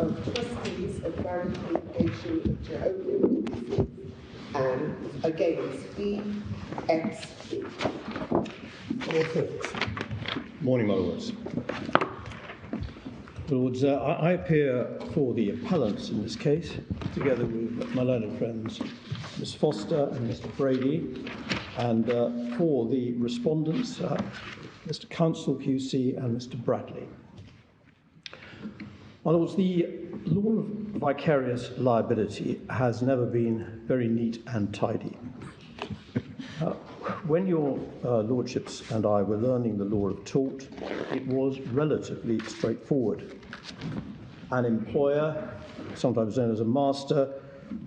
of Trustees of Marriage Congregation of Jehovah Witnesses and against BXB. Morning, my lords. Lords, I appear for the appellants in this case, together with my learned friends, Ms. Foster and Mr. Brady, and for the respondents, Mr. Counsel QC and Mr. Bradley. My lords, the law of vicarious liability has never been very neat and tidy. When your lordships and I were learning the law of tort, it was relatively straightforward. An employer, sometimes known as a master,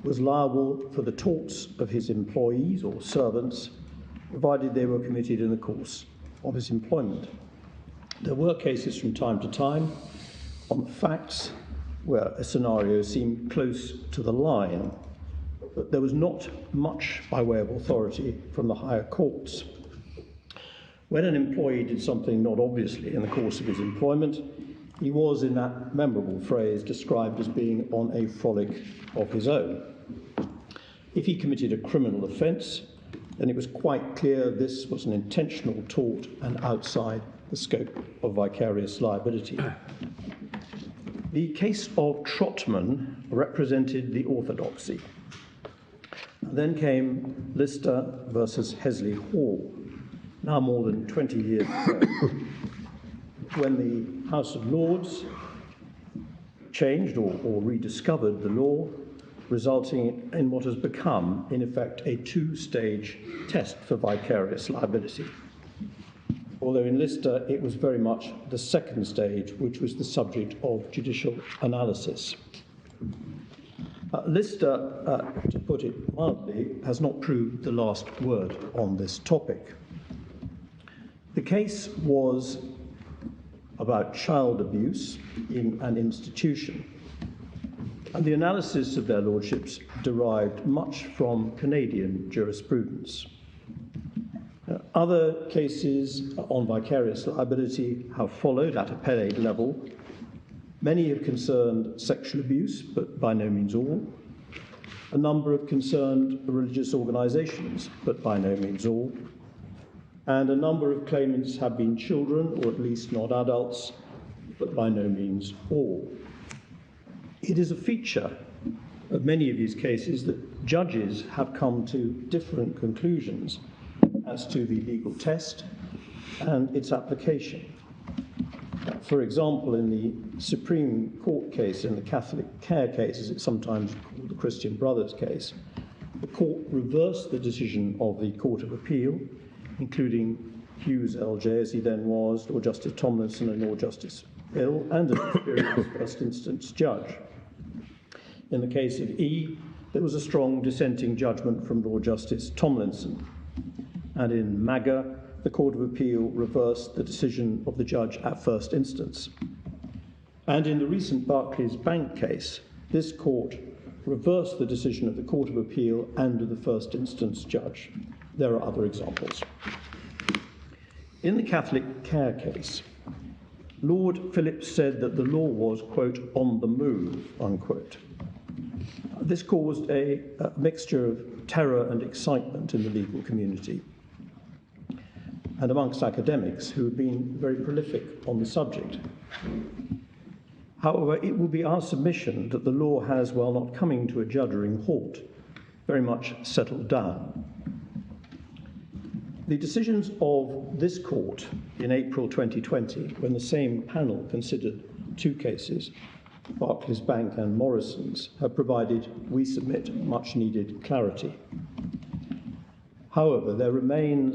was liable for the torts of his employees or servants, provided they were committed in the course of his employment. There were cases from time to time on the facts where a scenario seemed close to the line, but there was not much by way of authority from the higher courts. When an employee did something not obviously in the course of his employment, he was, in that memorable phrase, described as being on a frolic of his own. If he committed a criminal offence, then it was quite clear this was an intentional tort and outside the scope of vicarious liability. The case of Trotman represented the orthodoxy. Then came Lister versus Hesley Hall, now more than 20 years ago, when the House of Lords changed or rediscovered the law, resulting in what has become, in effect, a two-stage test for vicarious liability. Although in Lister it was very much the second stage, which was the subject of judicial analysis. Lister, to put it mildly, has not proved the last word on this topic. The case was about child abuse in an institution, and the analysis of their lordships derived much from Canadian jurisprudence. Other cases on vicarious liability have followed at appellate level. Many have concerned sexual abuse, but by no means all. A number have concerned religious organisations, but by no means all. And a number of claimants have been children, or at least not adults, but by no means all. It is a feature of many of these cases that judges have come to different conclusions as to the legal test and its application. For example, in the Supreme Court case, in the Catholic Care case, as it's sometimes called the Christian Brothers case, the court reversed the decision of the Court of Appeal, including Hughes LJ, as he then was, Lord Justice Tomlinson and Lord Justice Hill, and an experienced first instance judge. In the case of E, there was a strong dissenting judgment from Lord Justice Tomlinson. And in MAGA, the Court of Appeal reversed the decision of the judge at first instance. And in the recent Barclays Bank case, this court reversed the decision of the Court of Appeal and of the first instance judge. There are other examples. In the Catholic Care case, Lord Phillips said that the law was, quote, on the move, unquote. This caused a mixture of terror and excitement in the legal community and amongst academics who have been very prolific on the subject. However, it will be our submission that the law has, while not coming to a juddering halt, very much settled down. The decisions of this court in April 2020, when the same panel considered two cases, Barclays Bank and Morrison's, have provided, we submit, much needed clarity. However, there remain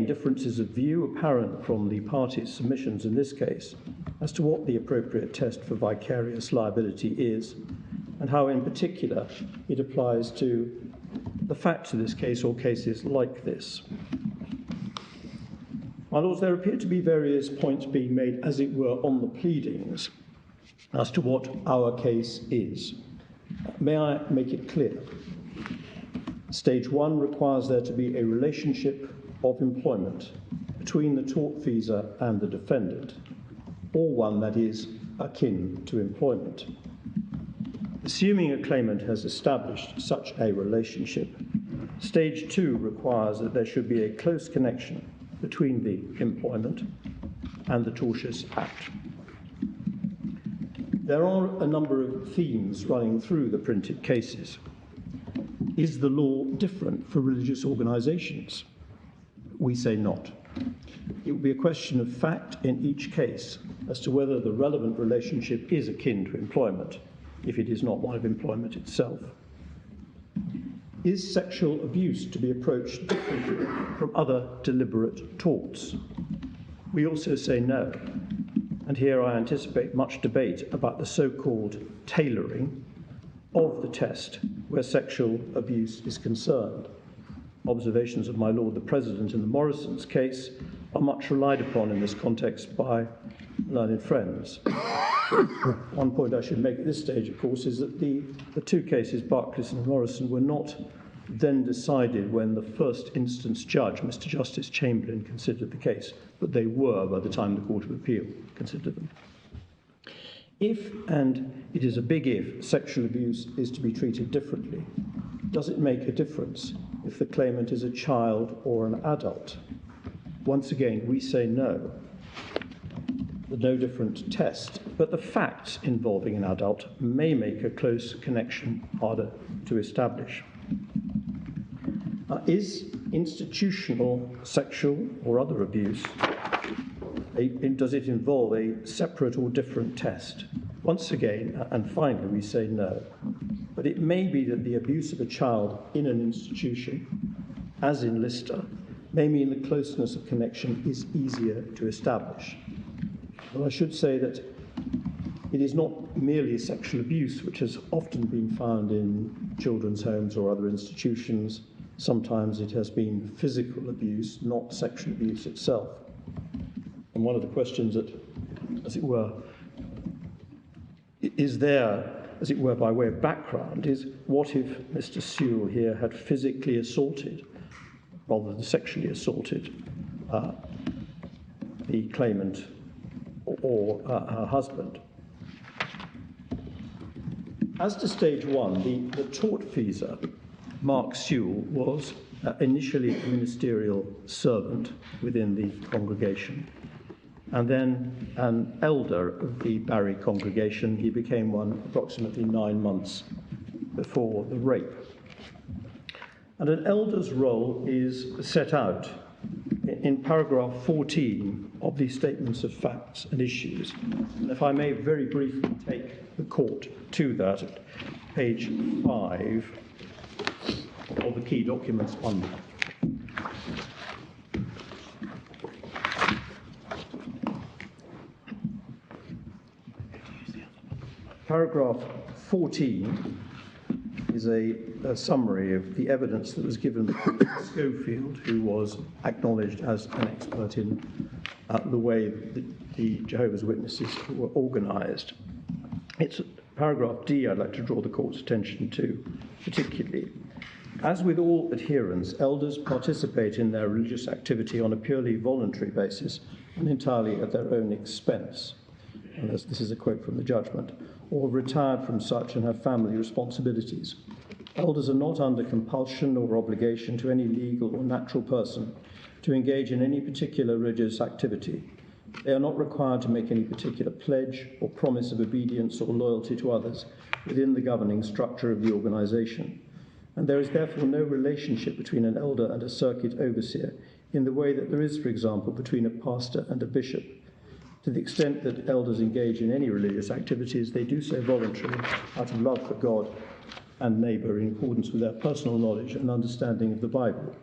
differences of view apparent from the parties' submissions in this case as to what the appropriate test for vicarious liability is and how in particular it applies to the facts of this case or cases like this. My lords, there appear to be various points being made, as it were, on the pleadings as to what our case is. May I make it clear? Stage 1 requires there to be a relationship of employment between the tortfeasor and the defendant, or one that is akin to employment. Assuming a claimant has established such a relationship, Stage 2 requires that there should be a close connection between the employment and the tortious act. There are a number of themes running through the printed cases. Is the law different for religious organisations? We say not. It will be a question of fact in each case as to whether the relevant relationship is akin to employment, if it is not one of employment itself. Is sexual abuse to be approached differently from other deliberate torts? We also say no. And here I anticipate much debate about the so-called tailoring of the test where sexual abuse is concerned. Observations of my Lord the President in the Morrison's case are much relied upon in this context by learned friends. One point I should make at this stage, of course, is that the two cases, Barclays and Morrison, were not then decided when the first instance judge, Mr. Justice Chamberlain, considered the case, but they were by the time the Court of Appeal considered them. If, and it is a big if, sexual abuse is to be treated differently, does it make a difference if the claimant is a child or an adult? Once again, we say no. The no different test, but the facts involving an adult may make a close connection harder to establish. Is institutional sexual or other abuse, does it involve a separate or different test? Once again, and finally, we say no. But it may be that the abuse of a child in an institution, as in Lister, may mean the closeness of connection is easier to establish. Well, I should say that it is not merely sexual abuse, which has often been found in children's homes or other institutions. Sometimes it has been physical abuse, not sexual abuse itself. And one of the questions that, as it were, is there, as it were, by way of background, is what if Mr. Sewell here had physically assaulted, rather than sexually assaulted, the claimant or her husband? As to stage 1, the tortfeasor, Mark Sewell, was initially a ministerial servant within the congregation, and then an elder of the Barry congregation. He became one approximately 9 months before the rape. And an elder's role is set out in paragraph 14 of the statements of facts and issues. And if I may very briefly take the court to that at page 5 of the key documents bundle. Paragraph 14 is a summary of the evidence that was given by Schofield, who was acknowledged as an expert in the way the Jehovah's Witnesses were organised. It's paragraph D I'd like to draw the court's attention to particularly. As with all adherents, elders participate in their religious activity on a purely voluntary basis and entirely at their own expense. And this is a quote from the judgment, or retired from such and have family responsibilities. Elders are not under compulsion or obligation to any legal or natural person to engage in any particular religious activity. They are not required to make any particular pledge or promise of obedience or loyalty to others within the governing structure of the organisation. And there is therefore no relationship between an elder and a circuit overseer in the way that there is, for example, between a pastor and a bishop. To the extent that elders engage in any religious activities, they do so voluntarily out of love for God and neighbour in accordance with their personal knowledge and understanding of the Bible.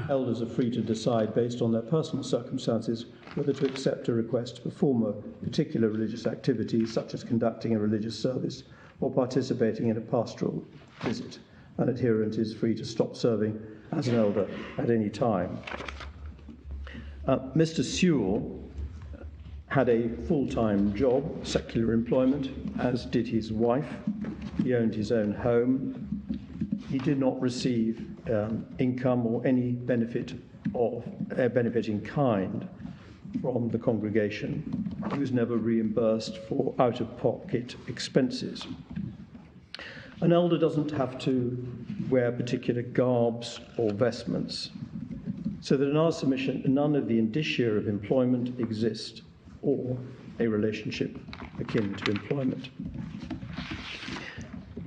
Elders are free to decide, based on their personal circumstances, whether to accept a request to perform a particular religious activity, such as conducting a religious service or participating in a pastoral visit. An adherent is free to stop serving as an elder at any time. Mr. Sewell had a full-time job, secular employment, as did his wife. He owned his own home. He did not receive income or any benefit in kind from the congregation. He was never reimbursed for out-of-pocket expenses. An elder doesn't have to wear particular garbs or vestments, so that in our submission, none of the indicia of employment exist or a relationship akin to employment.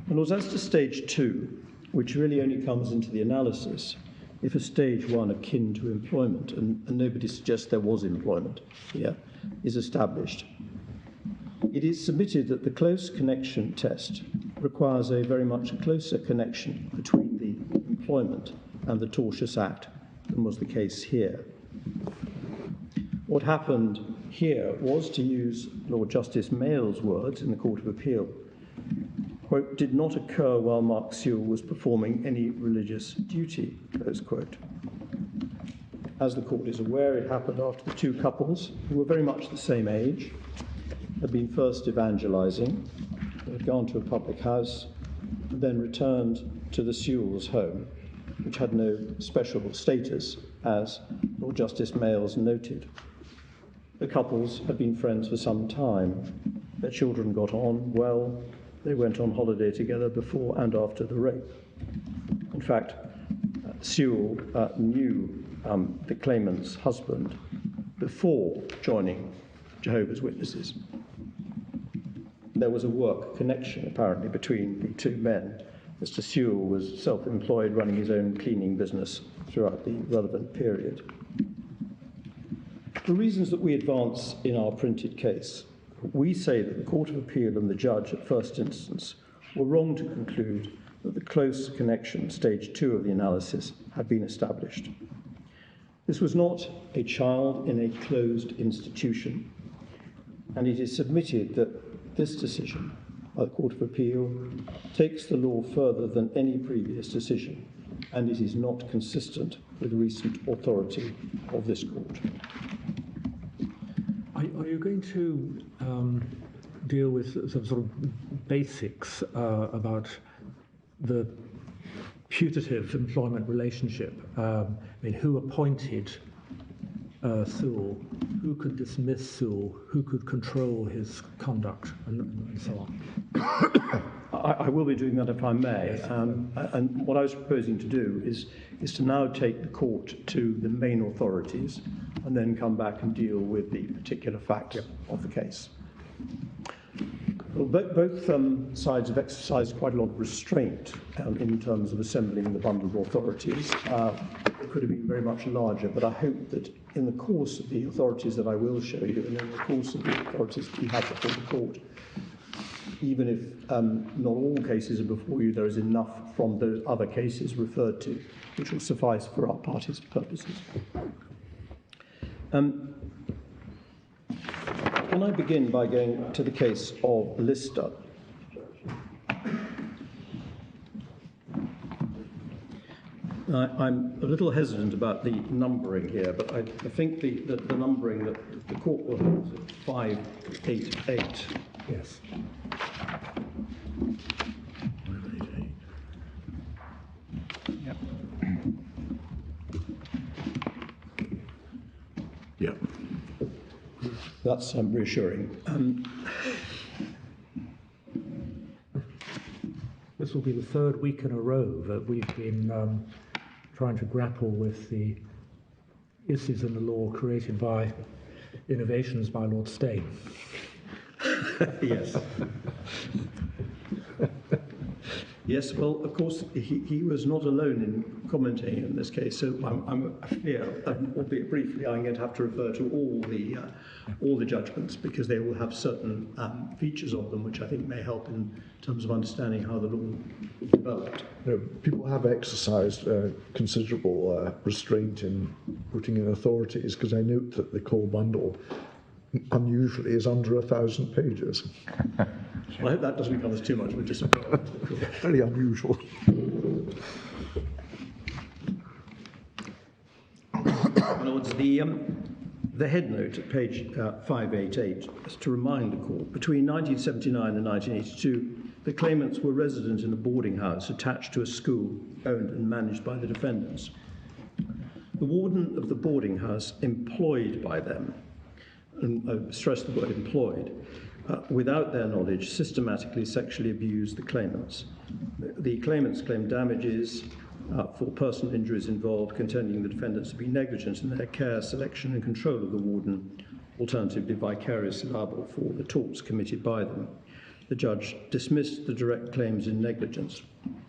And as to stage 2, which really only comes into the analysis if a stage 1 akin to employment, and nobody suggests there was employment here, is established. It is submitted that the close connection test requires a very much closer connection between the employment and the tortious act than was the case here. What happened here was, to use Lord Justice Mayall's words in the Court of Appeal, quote, did not occur while Mark Sewell was performing any religious duty, close quote. As the court is aware, it happened after the two couples, who were very much the same age, had been first evangelizing, had gone to a public house, and then returned to the Sewell's home, which had no special status, as Lord Justice Mayall's noted. The couples had been friends for some time. Their children got on well. They went on holiday together before and after the rape. In fact, Sewell knew the claimant's husband before joining Jehovah's Witnesses. There was a work connection, apparently, between the two men. Mr. Sewell was self-employed, running his own cleaning business throughout the relevant period. For reasons that we advance in our printed case, we say that the Court of Appeal and the judge at first instance were wrong to conclude that the close connection, stage 2 of the analysis, had been established. This was not a child in a closed institution, and it is submitted that this decision by the Court of Appeal takes the law further than any previous decision, and it is not consistent with recent authority of this court. Are you going to deal with some sort of basics about the putative employment relationship? I mean, who appointed Sewell? Who could dismiss Sewell? Who could control his conduct, and so on? I will be doing that if I may. And what I was proposing to do is to now take the court to the main authorities and then come back and deal with the particular facts of the case. Well, both sides have exercised quite a lot of restraint in terms of assembling the bundle of authorities. It could have been very much larger, but I hope that in the course of the authorities that I will show you, and in the course of the authorities that we have before the court, even if not all cases are before you, there is enough from those other cases referred to, which will suffice for our party's purposes. Can I begin by going to the case of Lister? I'm a little hesitant about the numbering here, but I think the numbering that the court will hold is 588. Yes. Yep. Yep. That's reassuring. This will be the third week in a row that we've been trying to grapple with the issues in the law created by innovations by Lord Steyne. Yes. Yes, well, of course, he was not alone in commenting in this case, so I fear, albeit briefly, I'm going to have to refer to all the judgments, because they will have certain features of them which I think may help in terms of understanding how the law developed. People have exercised considerable restraint in putting in authorities, because I note that the core bundle unusually is under 1,000 pages. Well, I hope that doesn't become as too much of a disappointment. Very unusual. In other words, the head note at page 588 is to remind the court, between 1979 and 1982, the claimants were resident in a boarding house attached to a school owned and managed by the defendants. The warden of the boarding house employed by them stress the word employed, without their knowledge, systematically sexually abused the claimants. The claimants claimed damages for personal injuries involved, contending the defendants to be negligent in their care, selection and control of the warden, alternatively vicariously liable for the torts committed by them. The judge dismissed the direct claims in negligence.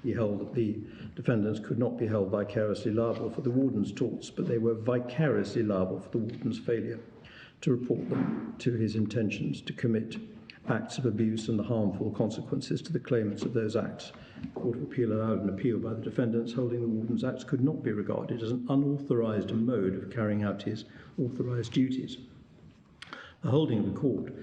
He held that the defendants could not be held vicariously liable for the warden's torts, but they were vicariously liable for the warden's failure to report them to his intentions to commit acts of abuse and the harmful consequences to the claimants of those acts. The Court of Appeal allowed an appeal by the defendants, holding the warden's acts could not be regarded as an unauthorised mode of carrying out his authorised duties. The holding of the court,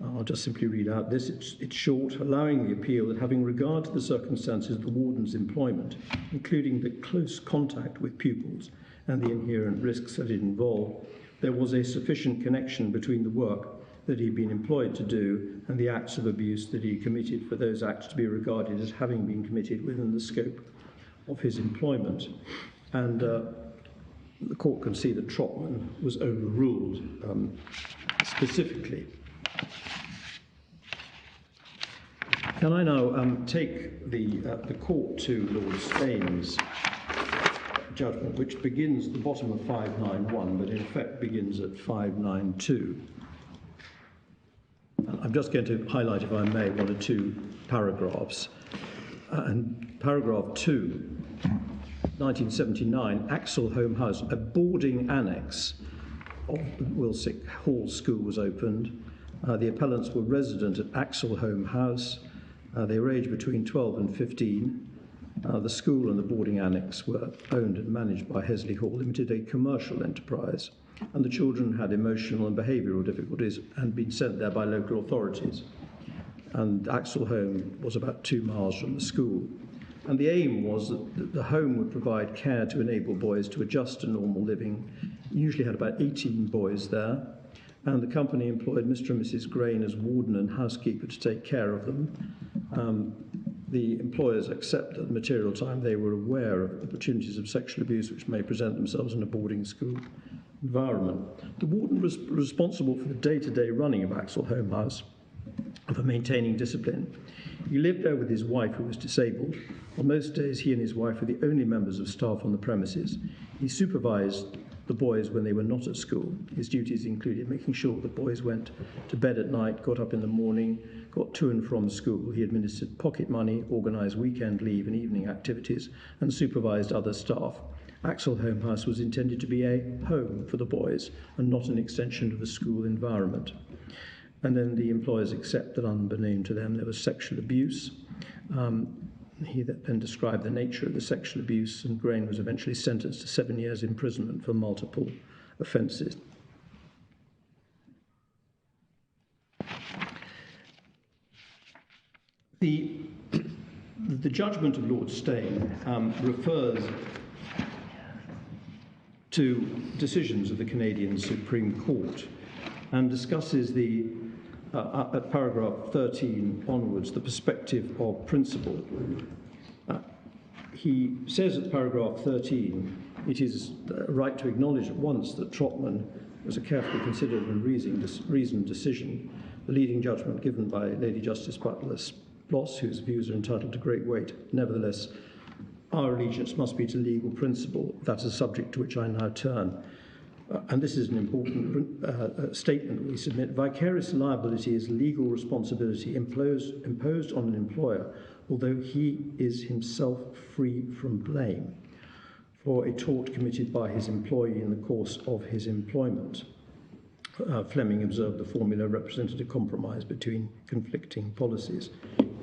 I'll just simply read out this, it's short, allowing the appeal that having regard to the circumstances of the warden's employment, including the close contact with pupils and the inherent risks that it involved, there was a sufficient connection between the work that he'd been employed to do and the acts of abuse that he committed for those acts to be regarded as having been committed within the scope of his employment. And the court can see that Trotman was overruled specifically. Can I now take the court to Lord Staines' judgment, which begins at the bottom of 591, but in effect begins at 592. I'm just going to highlight, if I may, one or two paragraphs. And paragraph 2, 1979, Axel Home House, a boarding annex of Wilsick Hall School was opened. The appellants were resident at Axel Home House. They were aged between 12 and 15. The school and the boarding annex were owned and managed by Hesley Hall Limited, a commercial enterprise, and the children had emotional and behavioural difficulties and been sent there by local authorities. And Axel Home was about 2 miles from the school. And the aim was that the home would provide care to enable boys to adjust to normal living. You usually had about 18 boys there, and the company employed Mr. and Mrs. Grain as warden and housekeeper to take care of them. The employers accept at the material time they were aware of opportunities of sexual abuse which may present themselves in a boarding school environment. The warden was responsible for the day-to-day running of Axel Home House and for maintaining discipline. He lived there with his wife, who was disabled. On most days, he and his wife were the only members of staff on the premises. He supervised the boys when they were not at school. His duties included making sure the boys went to bed at night, got up in the morning, got to and from school. He administered pocket money, organised weekend leave and evening activities, and supervised other staff. Axel Home House was intended to be a home for the boys and not an extension of the school environment. And then the employers accept that unbeknown to them there was sexual abuse. He then described the nature of the sexual abuse, and Grain was eventually sentenced to 7 years imprisonment for multiple offences. The judgment of Lord Steyn refers to decisions of the Canadian Supreme Court and discusses at paragraph 13 onwards, the perspective of principle. He says at paragraph 13, it is right to acknowledge at once that Trotman was a carefully considered and reasoned decision, the leading judgment given by Lady Justice Butler Bloss, whose views are entitled to great weight. Nevertheless, our allegiance must be to legal principle. That is a subject to which I now turn. And this is an important statement we submit. Vicarious liability is legal responsibility imposed on an employer, although he is himself free from blame, for a tort committed by his employee in the course of his employment. Fleming observed the formula represented a compromise between conflicting policies.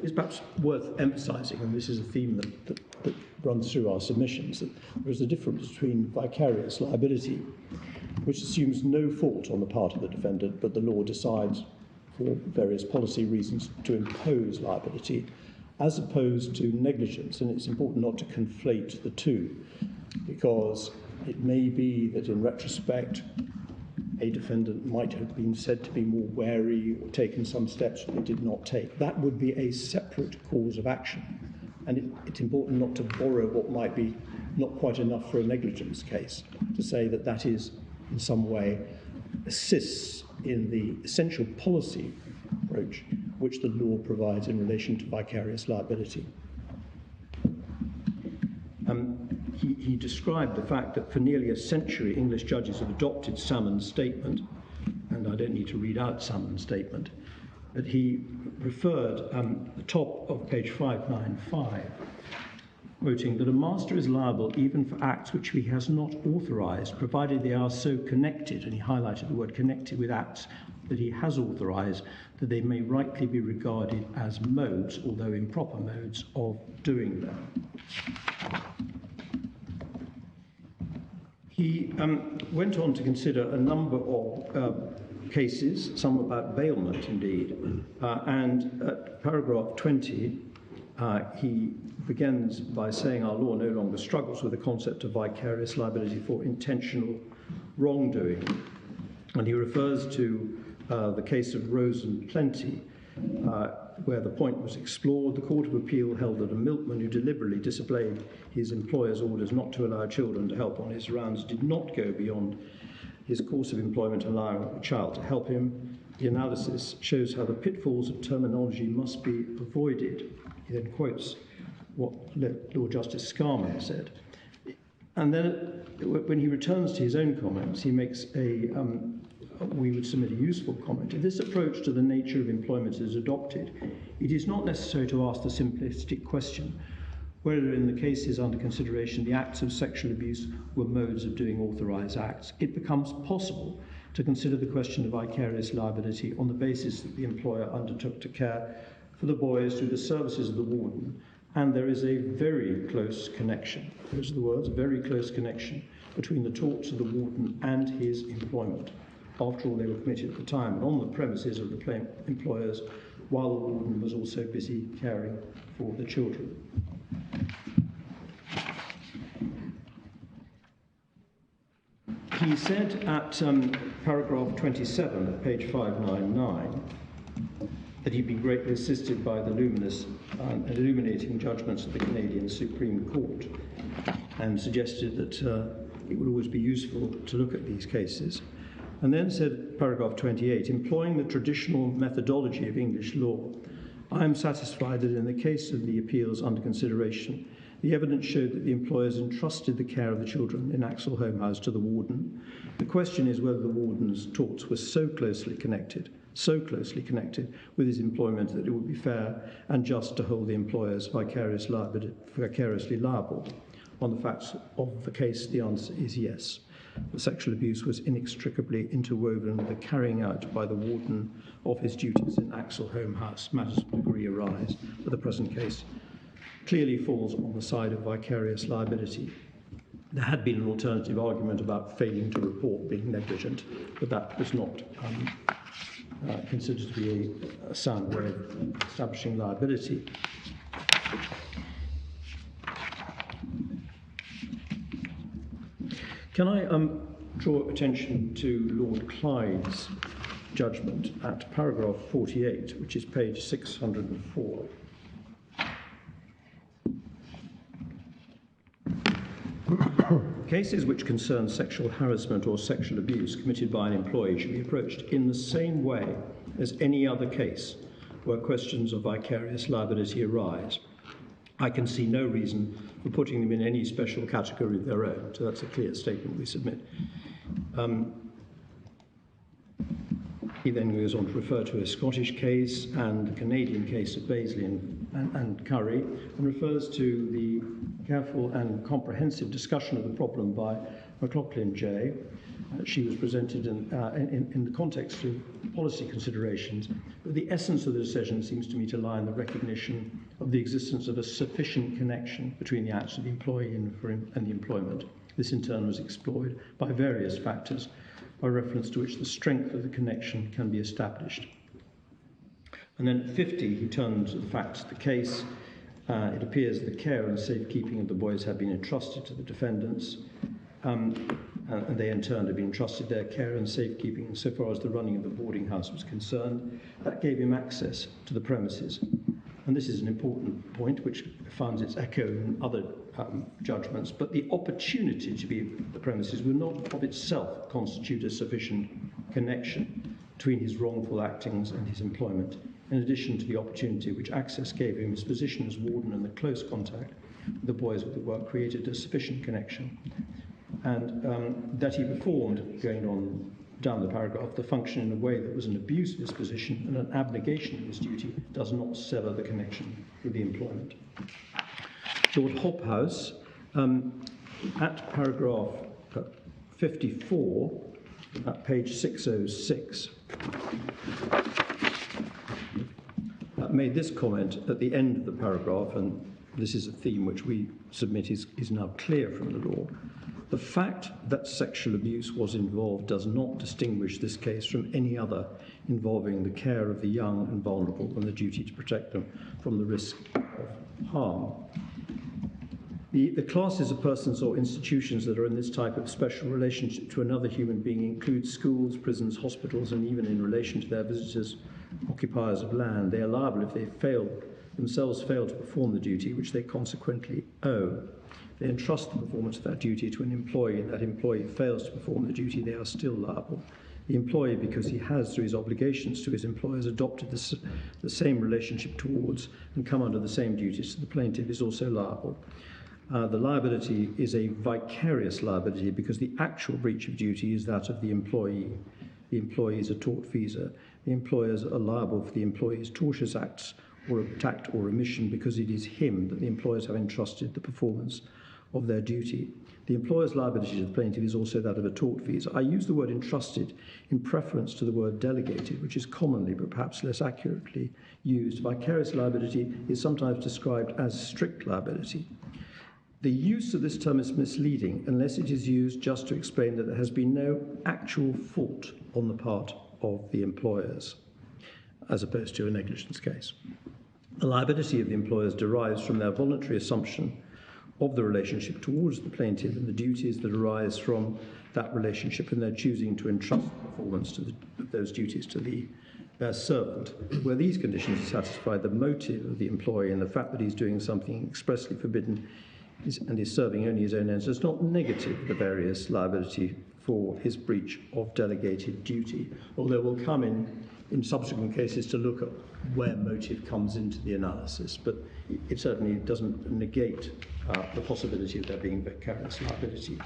It's perhaps worth emphasising, and this is a theme that runs through our submissions, that there is a difference between vicarious liability, which assumes no fault on the part of the defendant, but the law decides for various policy reasons to impose liability, as opposed to negligence. And it's important not to conflate the two, because it may be that in retrospect a defendant might have been said to be more wary or taken some steps that they did not take. That would be a separate cause of action. And it's important not to borrow what might be not quite enough for a negligence case, to say that that is in some way assists in the essential policy approach which the law provides in relation to vicarious liability. He described the fact that for nearly a century English judges have adopted Salmon's statement, and I don't need to read out Salmon's statement, but he referred at the top of page 595, quoting that a master is liable even for acts which he has not authorised, provided they are so connected, and he highlighted the word connected, with acts that he has authorised, that they may rightly be regarded as modes, although improper modes, of doing them. He went on to consider a number of cases, some about bailment indeed, and at paragraph 20, he begins by saying our law no longer struggles with the concept of vicarious liability for intentional wrongdoing. And he refers to the case of Rose and Plenty, where the point was explored. The Court of Appeal held that a milkman who deliberately disobeyed his employer's orders not to allow children to help on his rounds did not go beyond his course of employment allowing a child to help him. The analysis shows how the pitfalls of terminology must be avoided. He then quotes what Lord Justice Scarman said. And then when he returns to his own comments, he makes we would submit a useful comment. If this approach to the nature of employment is adopted, it is not necessary to ask the simplistic question whether in the cases under consideration the acts of sexual abuse were modes of doing authorised acts. It becomes possible to consider the question of vicarious liability on the basis that the employer undertook to care for the boys through the services of the warden, and there is a very close connection, those are the words, very close connection between the torts of the warden and his employment. After all, they were committed at the time and on the premises of the employers, while the warden was also busy caring for the children. He said at paragraph 27 at page 599 that he'd been greatly assisted by the luminous and illuminating judgments of the Canadian Supreme Court, and suggested that it would always be useful to look at these cases. And then said, paragraph 28, employing the traditional methodology of English law, I am satisfied that in the case of the appeals under consideration, the evidence showed that the employers entrusted the care of the children in Axel Home House to the warden. The question is whether the warden's torts were so closely connected with his employment that it would be fair and just to hold the employers vicariously liable. On the facts of the case, the answer is yes. The sexual abuse was inextricably interwoven with the carrying out by the warden of his duties in Axel Home House. Matters of degree arise, but the present case clearly falls on the side of vicarious liability. There had been an alternative argument about failing to report being negligent, but that was not considered to be a sound way of establishing liability. Can I draw attention to Lord Clyde's judgment at paragraph 48, which is page 604. Cases which concern sexual harassment or sexual abuse committed by an employee should be approached in the same way as any other case where questions of vicarious liability arise. I can see no reason for putting them in any special category of their own, so that's a clear statement we submit. He then goes on to refer to a Scottish case and the Canadian case of Baisley and Curry, and refers to the careful and comprehensive discussion of the problem by McLaughlin J. She was presented in the context of policy considerations, but the essence of the decision seems to me to lie in the recognition of the existence of a sufficient connection between the acts of the employee and the employment. This in turn was explored by various factors, by reference to which the strength of the connection can be established. And then at 50, he turned to the facts of the case. It appears the care and safekeeping of the boys had been entrusted to the defendants, and they in turn had been entrusted their care and safekeeping so far as the running of the boarding house was concerned. That gave him access to the premises. And this is an important point which finds its echo in other judgments, but the opportunity to be at the premises would not of itself constitute a sufficient connection. between his wrongful actings and his employment, in addition to the opportunity which access gave him, his position as warden and the close contact with the boys of the work created a sufficient connection, and that he performed, going on down the paragraph, the function in a way that was an abuse of his position and an abnegation of his duty does not sever the connection with the employment. Lord Hobhouse, at paragraph 54, at page 606, made this comment at the end of the paragraph, and this is a theme which we submit is now clear from the law. The fact that sexual abuse was involved does not distinguish this case from any other involving the care of the young and vulnerable and the duty to protect them from the risk of harm. The classes of persons or institutions that are in this type of special relationship to another human being include schools, prisons, hospitals, and even in relation to their visitors, occupiers of land. They are liable if they themselves fail to perform the duty which they consequently owe. They entrust the performance of that duty to an employee, and that employee fails to perform the duty, they are still liable. The employee, because he has, through his obligations to his employers, adopted the same relationship towards and come under the same duties to the plaintiff, is also liable. The liability is a vicarious liability because the actual breach of duty is that of the employee. The employee is a tortfeasor. The employers are liable for the employee's tortious acts or tact or omission because it is him that the employers have entrusted the performance of their duty. The employer's liability to the plaintiff is also that of a tortfeasor. I use the word entrusted in preference to the word delegated, which is commonly but perhaps less accurately used. Vicarious liability is sometimes described as strict liability. The use of this term is misleading unless it is used just to explain that there has been no actual fault on the part of the employers, as opposed to a negligence case. The liability of the employers derives from their voluntary assumption of the relationship towards the plaintiff and the duties that arise from that relationship, and their choosing to entrust the performance of those duties to their servant. Where these conditions satisfy, the motive of the employee and the fact that he's doing something expressly forbidden and is serving only his own ends does not negative the various liability for his breach of delegated duty, although we'll come in subsequent cases to look at where motive comes into the analysis, but it certainly doesn't negate the possibility of there being vicarious liability.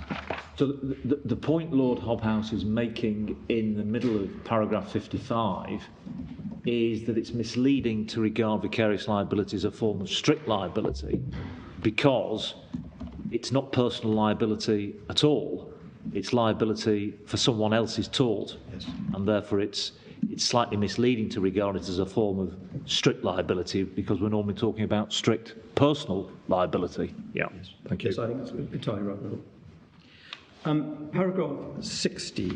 So the point Lord Hobhouse is making in the middle of paragraph 55 is that it's misleading to regard vicarious liability as a form of strict liability because it's not personal liability at all. It's liability for someone else's tort, Yes. and therefore it's slightly misleading to regard it as a form of strict liability because we're normally talking about strict personal liability. Yeah, Yes. thank you. Yes, I think that's entirely right. Paragraph 60,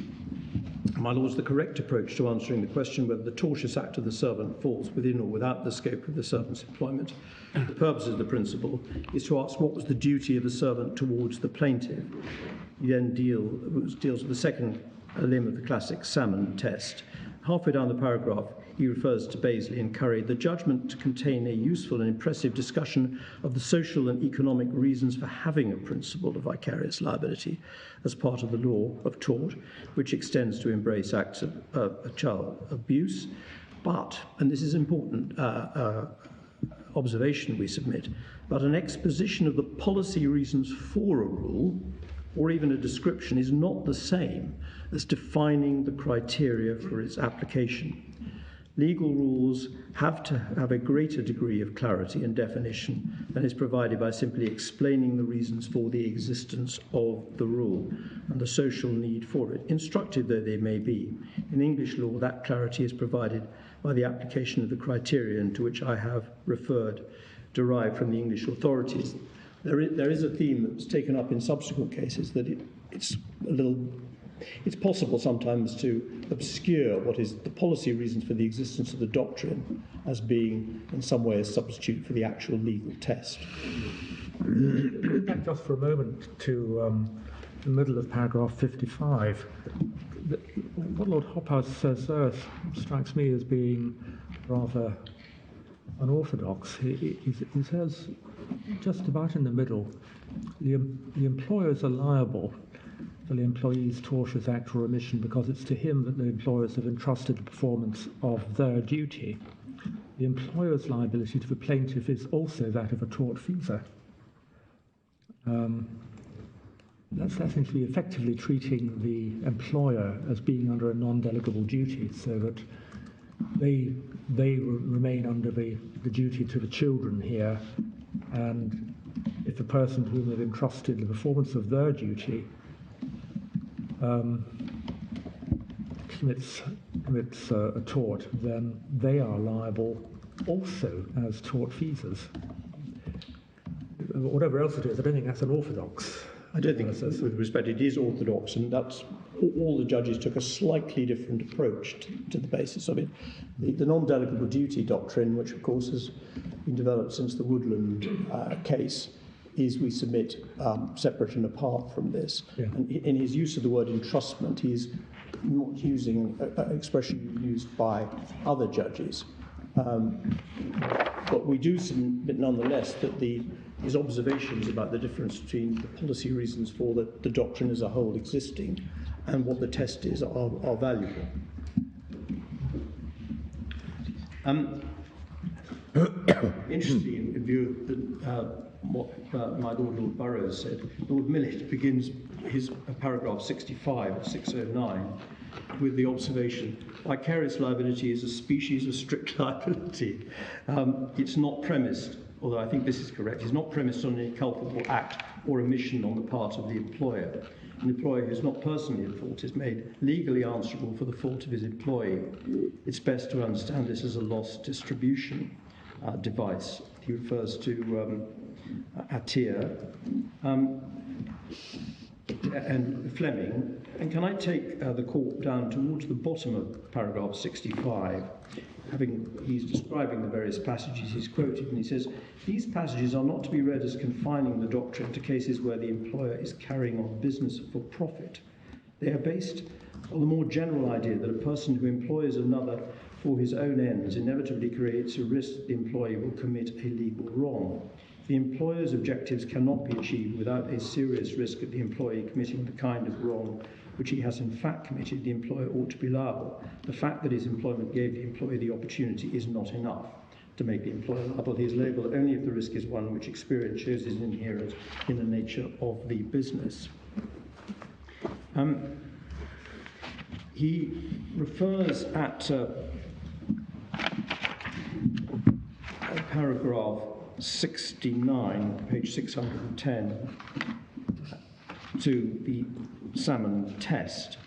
my lords, the correct approach to answering the question whether the tortious act of the servant falls within or without the scope of the servant's employment, for the purposes of the principle, is to ask what was the duty of the servant towards the plaintiff. He then deals with the second limb of the classic salmon test. Halfway down the paragraph, he refers to Bazley and Curry, the judgment to contain a useful and impressive discussion of the social and economic reasons for having a principle of vicarious liability as part of the law of tort, which extends to embrace acts of child abuse. But, and this is important observation we submit, but an exposition of the policy reasons for a rule or even a description is not the same as defining the criteria for its application. Legal rules have to have a greater degree of clarity and definition than is provided by simply explaining the reasons for the existence of the rule and the social need for it, instructive though they may be. In English law, that clarity is provided by the application of the criterion to which I have referred, derived from the English authorities. There is a theme that's taken up in subsequent cases that it's possible sometimes to obscure what is the policy reasons for the existence of the doctrine as being in some way a substitute for the actual legal test. Going back just for a moment to the middle of paragraph 55, what Lord Hobhouse says there strikes me as being rather unorthodox. He says, just about in the middle, the employers are liable for the employee's tortious act or omission because it's to him that the employers have entrusted the performance of their duty. The employer's liability to the plaintiff is also that of a tortfeasor. That's essentially effectively treating the employer as being under a non-delegable duty, so that they remain under the duty to the children here, and if the person whom they've entrusted the performance of their duty commits a tort, then they are liable also as tortfeasors. Whatever else it is, I don't think that's an orthodox. I don't think, with respect, it is orthodox, and that's all the judges took a slightly different approach to the basis of it. The non-delegable duty doctrine, which of course has been developed since the Woodland case, is, we submit, separate and apart from this. Yeah. And in his use of the word entrustment, he's not using an expression used by other judges. But we do submit nonetheless that his observations about the difference between the policy reasons for the doctrine as a whole existing and what the test is are valuable. Interesting in view of what my Lord Burrows said. Lord Millett begins his paragraph 65 of 609 with the observation, vicarious liability is a species of strict liability. It's not premised, although I think this is correct, it's not premised on any culpable act or omission on the part of the employer. An employer who is not personally at fault is made legally answerable for the fault of his employee. It's best to understand this as a loss distribution device. He refers to Attier and Fleming. And can I take the court down towards the bottom of paragraph 65? He's describing the various passages he's quoted, and he says, these passages are not to be read as confining the doctrine to cases where the employer is carrying on business for profit. They are based on the more general idea that a person who employs another for his own ends inevitably creates a risk that the employee will commit a legal wrong. The employer's objectives cannot be achieved without a serious risk of the employee committing the kind of wrong which he has in fact committed. The employer ought to be liable. The fact that his employment gave the employee the opportunity is not enough to make the employer liable. He is liable only if the risk is one which experience shows is inherent in the nature of the business. He refers at paragraph 69, page 610, to the Salmon test.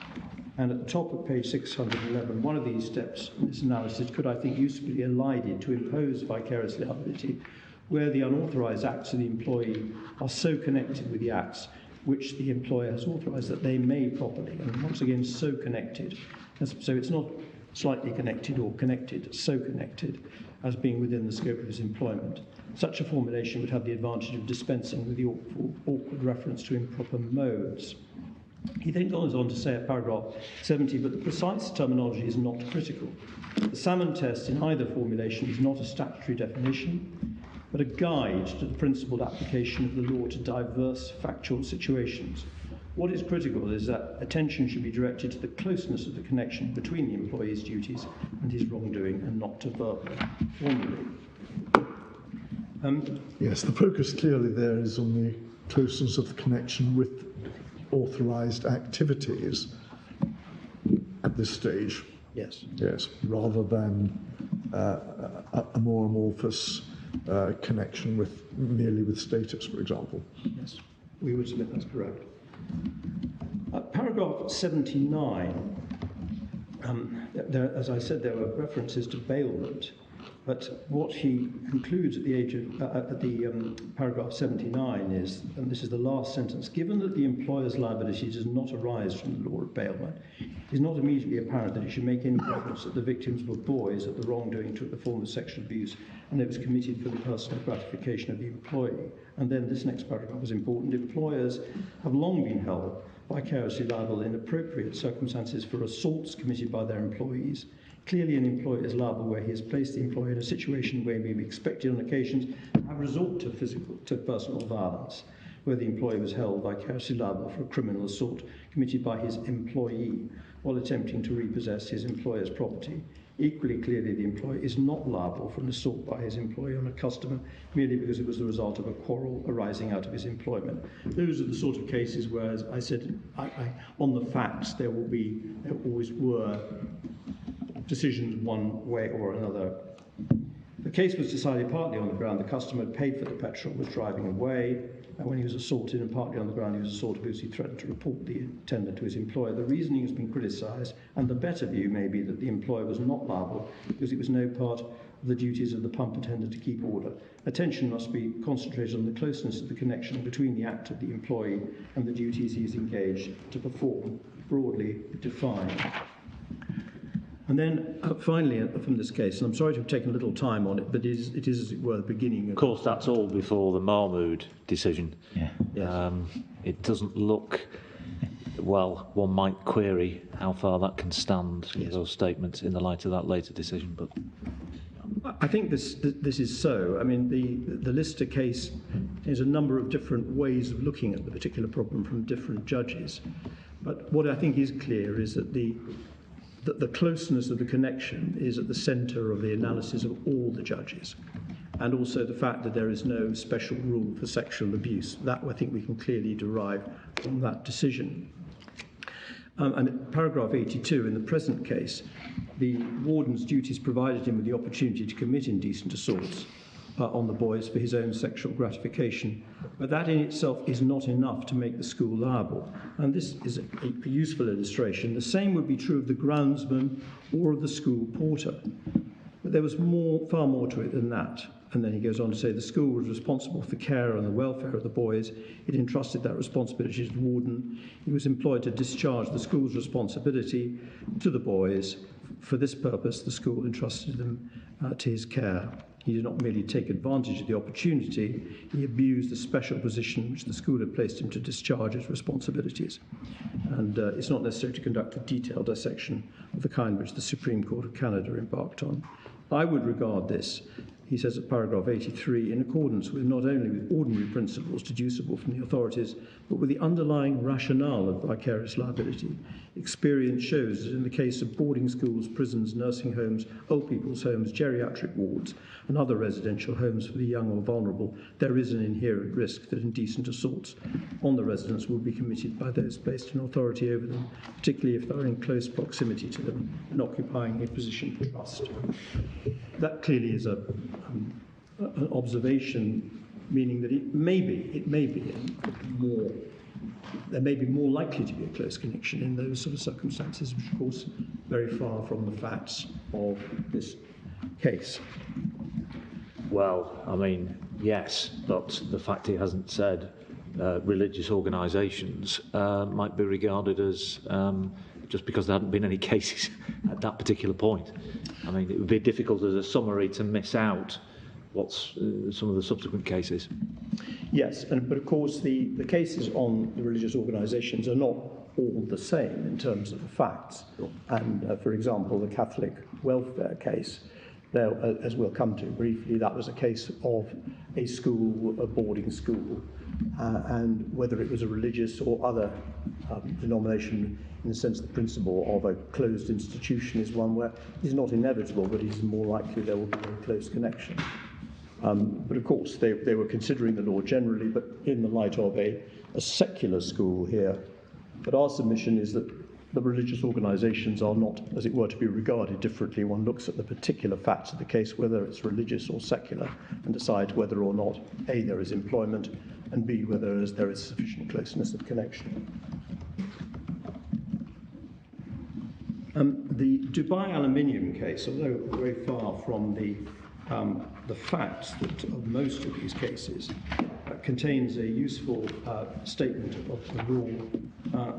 And at the top of page 611, one of these steps in this analysis could, I think, usefully be elided to impose vicarious liability where the unauthorised acts of the employee are so connected with the acts which the employer has authorised that they may properly, and once again, so connected. So it's not slightly connected or connected, so connected as being within the scope of his employment. Such a formulation would have the advantage of dispensing with the awkward reference to improper modes. He then goes on to say at paragraph 70, but the precise terminology is not critical. The Salmon test in either formulation is not a statutory definition, but a guide to the principled application of the law to diverse factual situations. What is critical is that attention should be directed to the closeness of the connection between the employee's duties and his wrongdoing, and not to verbal formulae. Yes, the focus clearly there is on the closeness of the connection with authorised activities at this stage. Yes. Yes, rather than a more amorphous connection merely with status, for example. Yes, we would submit that's correct. Paragraph 79, as I said, there were references to bailment, but what he concludes at the paragraph 79 is, and this is the last sentence, given that the employer's liability does not arise from the law of bailment, it is not immediately apparent that it should make any reference that the victims were boys that the wrongdoing took the form of sexual abuse and it was committed for the personal gratification of the employee. And then this next paragraph is important. Employers have long been held vicariously liable in appropriate circumstances for assaults committed by their employees. Clearly, an employer is liable where he has placed the employee in a situation where he may be expected on occasions to have resort to personal violence, where the employee was held vicariously liable for a criminal assault committed by his employee while attempting to repossess his employer's property. Equally clearly, the employee is not liable for an assault by his employee on a customer merely because it was the result of a quarrel arising out of his employment. Those are the sort of cases where, as I said, on the facts, there always were decisions one way or another. The case was decided partly on the ground the customer had paid for the petrol, was driving away, and when he was assaulted, and partly on the ground he was assaulted because he threatened to report the attendant to his employer. The reasoning has been criticised, and the better view may be that the employer was not liable because it was no part of the duties of the pump attendant to keep order. Attention must be concentrated on the closeness of the connection between the act of the employee and the duties he is engaged to perform, broadly defined. And then finally, from this case, and I'm sorry to have taken a little time on it, but it is as it were, the beginning. Of course, that's all before the Mahmood decision. Yeah. Yes. It doesn't look, well, one might query how far that can stand, Yes. those statements, in the light of that later decision. But I think this is so. I mean, the Lister case is a number of different ways of looking at the particular problem from different judges. But what I think is clear is that the closeness of the connection is at the centre of the analysis of all the judges, and also the fact that there is no special rule for sexual abuse. That I think we can clearly derive from that decision. And paragraph 82, in the present case, the warden's duties provided him with the opportunity to commit indecent assaults on the boys for his own sexual gratification, but that in itself is not enough to make the school liable. And this is a useful illustration. The same would be true of the groundsman or of the school porter. But there was far more to it than that. And then he goes on to say the school was responsible for the care and the welfare of the boys. It entrusted that responsibility to the warden. He was employed to discharge the school's responsibility to the boys. For this purpose, the school entrusted them to his care. He did not merely take advantage of the opportunity, he abused the special position which the school had placed him to discharge his responsibilities. And it's not necessary to conduct a detailed dissection of the kind which the Supreme Court of Canada embarked on. I would regard this, he says at paragraph 83, in accordance with not only with ordinary principles deducible from the authorities, but with the underlying rationale of vicarious liability. Experience shows that in the case of boarding schools, prisons, nursing homes, old people's homes, geriatric wards, and other residential homes for the young or vulnerable, there is an inherent risk that indecent assaults on the residents will be committed by those placed in authority over them, particularly if they're in close proximity to them and occupying a position of trust. That clearly is an observation, meaning that there may be more likely to be a close connection in those sort of circumstances, which of course very far from the facts of this case. well, I mean, yes, but the fact he hasn't said religious organisations might be regarded as just because there hadn't been any cases at that particular point. I mean, it would be difficult as a summary to miss out what's some of the subsequent cases. Yes, but of course the cases on the religious organisations are not all the same in terms of the facts. And for example, the Catholic welfare case, there, as we'll come to briefly, that was a case of a school, a boarding school, and whether it was a religious or other denomination, in the sense the principle of a closed institution is one where it is not inevitable, but it is more likely there will be a close connection. But of course, they were considering the law generally, but in the light of a secular school here. But our submission is that the religious organisations are not, as it were, to be regarded differently. One looks at the particular facts of the case, whether it's religious or secular, and decides whether or not, A, there is employment, and B, whether there is sufficient closeness of connection. The Dubai aluminium case, although very far from the facts of most of these cases, contains a useful statement of the rule.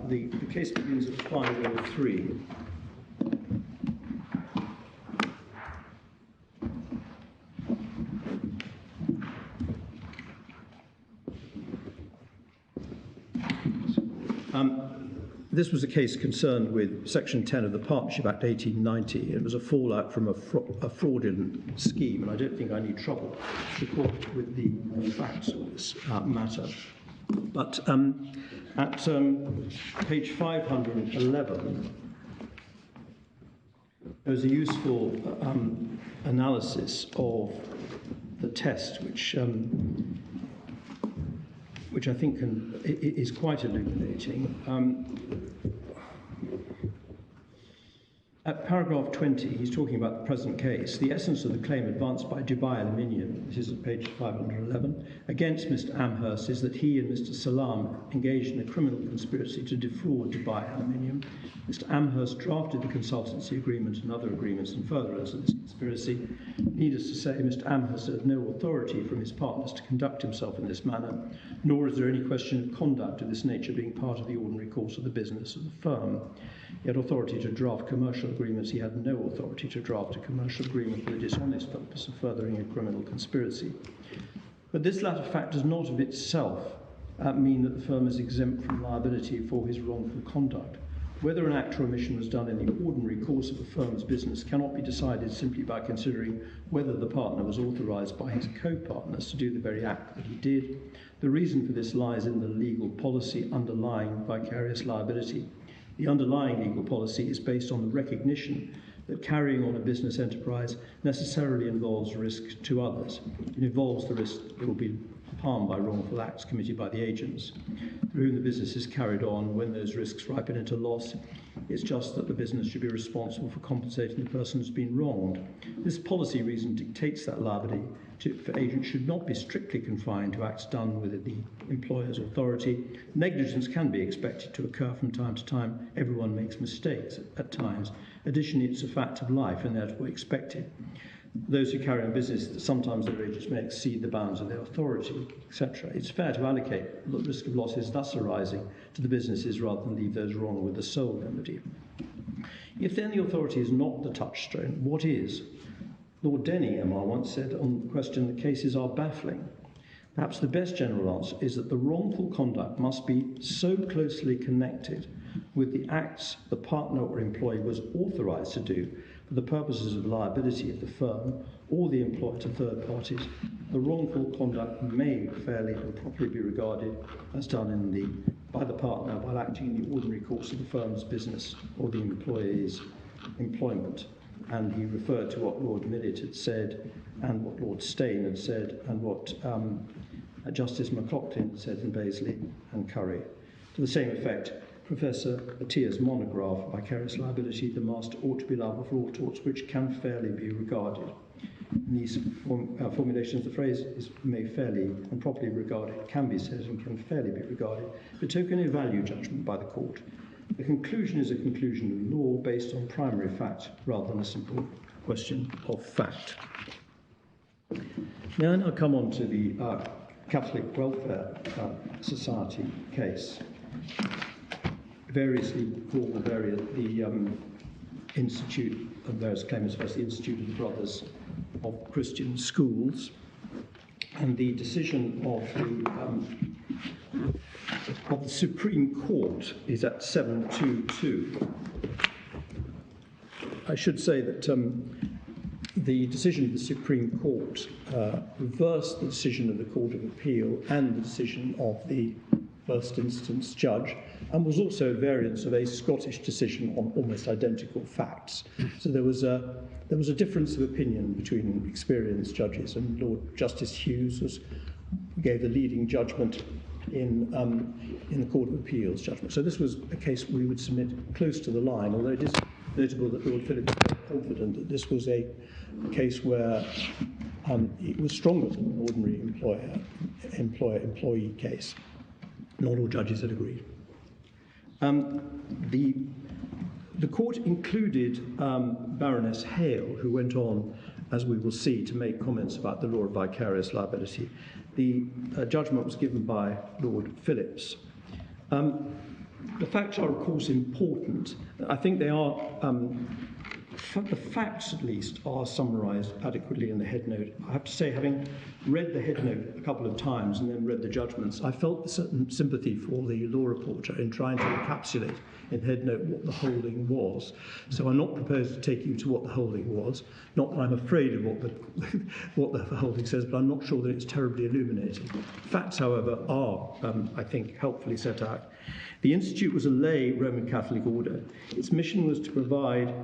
The case begins at 503. This was a case concerned with Section 10 of the Partnership Act 1890. It was a fallout from a fraudulent scheme, and I don't think I need trouble to report with the facts of this matter. But at page 511, there's a useful analysis of the test, which I think is quite illuminating. At paragraph 20, he's talking about the present case. The essence of the claim advanced by Dubai Aluminium, this is at page 511, against Mr. Amherst is that he and Mr. Salam engaged in a criminal conspiracy to defraud Dubai Aluminium. Mr. Amherst drafted the consultancy agreement and other agreements in furtherance of this conspiracy. Needless to say, Mr. Amherst had no authority from his partners to conduct himself in this manner, nor is there any question of conduct of this nature being part of the ordinary course of the business of the firm. He had authority to draft commercial agreements. He had no authority to draft a commercial agreement for the dishonest purpose of furthering a criminal conspiracy. But this latter fact does not of itself mean that the firm is exempt from liability for his wrongful conduct. Whether an act or omission was done in the ordinary course of a firm's business cannot be decided simply by considering whether the partner was authorised by his co-partners to do the very act that he did. The reason for this lies in the legal policy underlying vicarious liability. The underlying legal policy is based on the recognition that carrying on a business enterprise necessarily involves risk to others. It involves the risk that it will be harmed by wrongful acts committed by the agents through whom the business is carried on. When those risks ripen into loss, it's just that the business should be responsible for compensating the person who's been wronged. This policy reason dictates that liability for agents should not be strictly confined to acts done within the employer's authority. Negligence can be expected to occur from time to time. Everyone makes mistakes at times. Additionally, it's a fact of life and therefore expected. Those who carry on business, sometimes their agents may exceed the bounds of their authority, etc. It's fair to allocate the risk of losses thus arising to the businesses rather than leave those wrong with the sole remedy. If then the authority is not the touchstone, what is? Lord Denny, MR, once said on the question, the cases are baffling. Perhaps the best general answer is that the wrongful conduct must be so closely connected with the acts the partner or employee was authorised to do for the purposes of liability of the firm or the employer to third parties. The wrongful conduct may fairly and properly be regarded as done by the partner while acting in the ordinary course of the firm's business or the employee's employment. And he referred to what Lord Millett had said and what Lord Steyn had said and what Justice McLaughlin said in Bazley and Curry. To the same effect, Professor Attia's monograph, Vicarious Liability, the Master ought to be liable for all torts which can fairly be regarded. In these formulations, the phrase is may fairly and properly regarded, can be said and can fairly be regarded, betoken a value judgment by the court. The conclusion is a conclusion of law based on primary fact rather than a simple question of fact. Now I'll come on to the Catholic Welfare Society case. Variously called the Institute of various claimants, first the Institute of the Brothers of Christian Schools, and the decision of the Supreme Court is at 722. I should say that the decision of the Supreme Court reversed the decision of the Court of Appeal and the decision of the first instance judge, and was also a variance of a Scottish decision on almost identical facts. So there was a difference of opinion between experienced judges, and Lord Justice Hughes gave the leading judgment in the Court of Appeal's judgment. So this was a case we would submit close to the line, although it is notable that Lord Philip was very confident that this was a case where it was stronger than an ordinary employer-employee case. Not all judges had agreed. The court included Baroness Hale, who went on, as we will see, to make comments about the law of vicarious liability. The judgment was given by Lord Phillips. The facts are, of course, important. I think they are the facts, at least, are summarised adequately in the headnote. I have to say, having read the headnote a couple of times and then read the judgments, I felt a certain sympathy for the law reporter in trying to encapsulate in headnote what the holding was. So I'm not prepared to take you to what the holding was. Not that I'm afraid of what the holding says, but I'm not sure that it's terribly illuminating. Facts, however, are, I think, helpfully set out. The Institute was a lay Roman Catholic order. Its mission was to provide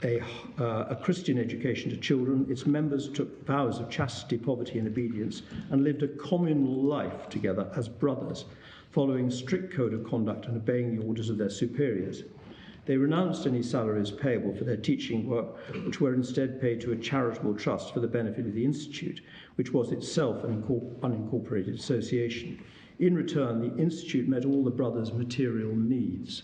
a Christian education to children. Its members took vows of chastity, poverty and obedience and lived a communal life together as brothers, following a strict code of conduct and obeying the orders of their superiors. They renounced any salaries payable for their teaching work, which were instead paid to a charitable trust for the benefit of the Institute, which was itself an unincorporated association. In return, the Institute met all the brothers' material needs.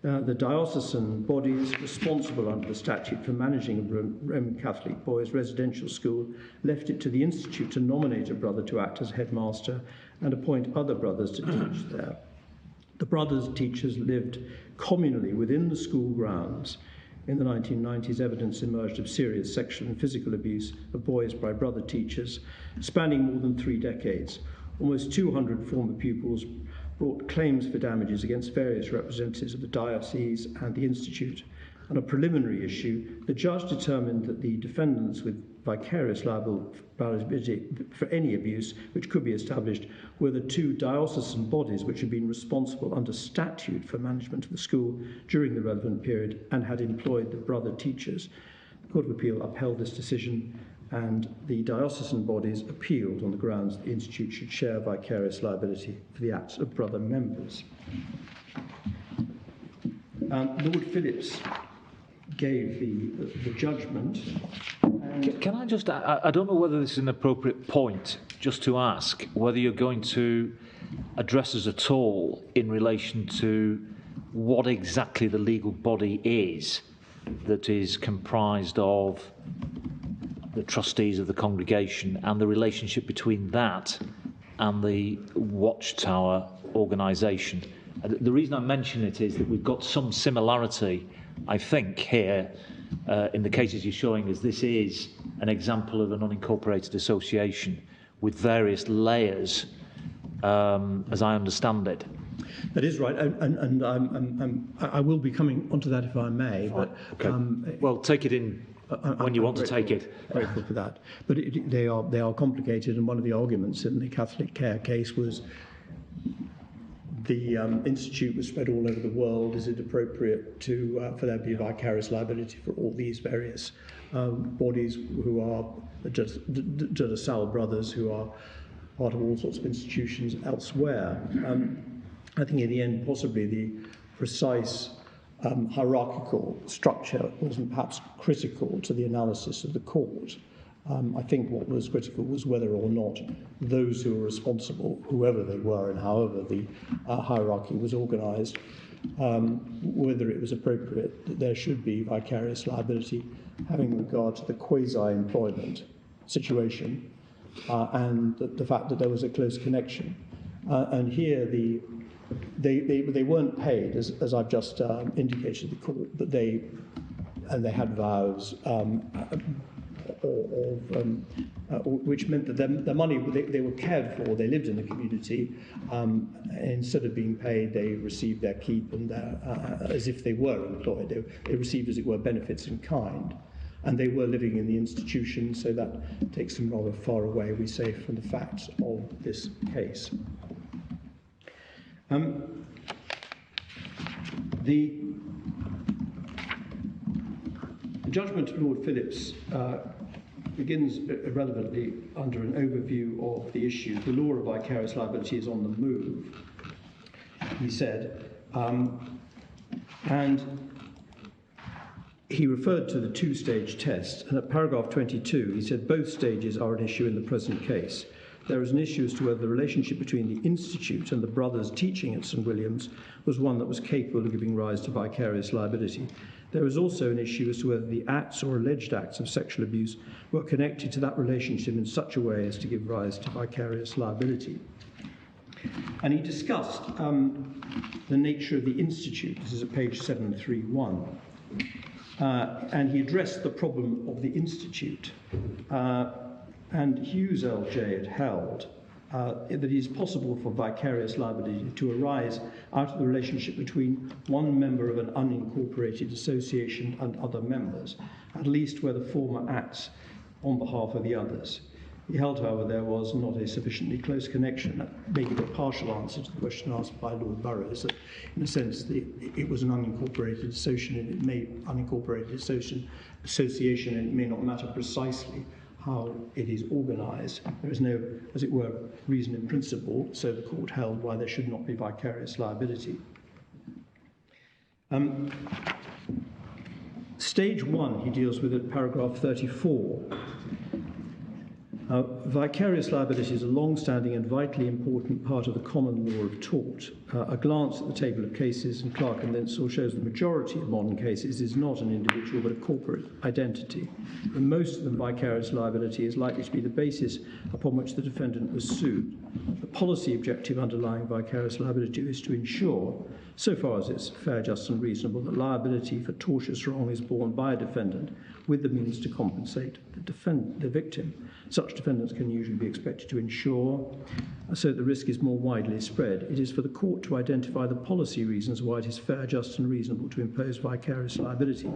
The diocesan bodies responsible under the statute for managing a Roman Catholic boys' residential school left it to the Institute to nominate a brother to act as headmaster and appoint other brothers to teach there. The brothers' teachers lived communally within the school grounds. In the 1990s, evidence emerged of serious sexual and physical abuse of boys by brother teachers, spanning more than 3 decades. Almost 200 former pupils brought claims for damages against various representatives of the diocese and the Institute. On a preliminary issue, the judge determined that the defendants with vicarious liability for any abuse which could be established were the 2 diocesan bodies which had been responsible under statute for management of the school during the relevant period and had employed the brother teachers. The Court of Appeal upheld this decision, and the diocesan bodies appealed on the grounds that the Institute should share vicarious liability for the acts of brother members. Lord Phillips gave the judgment. Can I just, I don't know whether this is an appropriate point just to ask whether you're going to address us at all in relation to what exactly the legal body is that is comprised of the trustees of the congregation and the relationship between that and the Watchtower organisation. The reason I mention it is that we've got some similarity, I think, here in the cases you're showing us. This is an example of an unincorporated association with various layers, as I understand it. That is right, and I will be coming onto that if I may. But okay. Well, take it in when you want to take it. Grateful for that. But they are complicated, and one of the arguments in the Catholic Care case was the Institute was spread all over the world. Is it appropriate for there to be vicarious liability for all these various bodies who are just De Salle brothers who are part of all sorts of institutions elsewhere? I think in the end, possibly the precise hierarchical structure wasn't perhaps critical to the analysis of the court. I think what was critical was whether or not those who were responsible, whoever they were and however the hierarchy was organised, whether it was appropriate that there should be vicarious liability having regard to the quasi-employment situation and the fact that there was a close connection. And here they weren't paid, as I've just indicated to the court, but they had vows which meant that their money, they were cared for, they lived in the community. Instead of being paid, they received their keep and as if they were employed. They received, as it were, benefits in kind. And they were living in the institution, so that takes them rather far away, we say, from the facts of this case. The judgment of Lord Phillips begins irrelevantly under an overview of the issue. The law of vicarious liability is on the move, he said, and he referred to the 2-stage test, and at paragraph 22 he said both stages are an issue in the present case. There is an issue as to whether the relationship between the Institute and the brothers teaching at St William's was one that was capable of giving rise to vicarious liability. There is also an issue as to whether the acts or alleged acts of sexual abuse were connected to that relationship in such a way as to give rise to vicarious liability. And he discussed the nature of the Institute. This is at page 731. and he addressed the problem of the institute. And Hughes LJ had held that it is possible for vicarious liability to arise out of the relationship between one member of an unincorporated association and other members, at least where the former acts on behalf of the others. He held, however, there was not a sufficiently close connection. That may be a partial answer to the question asked by Lord Burrows, that in a sense it was an unincorporated association, and it may association, and it may not matter precisely how it is organised. There is no, as it were, reason in principle, so the court held, why there should not be vicarious liability. Stage 1 he deals with at paragraph 34. Vicarious liability is a long-standing and vitally important part of the common law of tort. A glance at the table of cases in Clark and Linsell shows the majority of modern cases is not an individual but a corporate identity. In most of them, vicarious liability is likely to be the basis upon which the defendant was sued. The policy objective underlying vicarious liability is to ensure, so far as it's fair, just and reasonable, that liability for tortious wrong is borne by a defendant with the means to compensate the victim. Such defendants can usually be expected to ensure, so that the risk is more widely spread. It is for the court to identify the policy reasons why it is fair, just and reasonable to impose vicarious liability.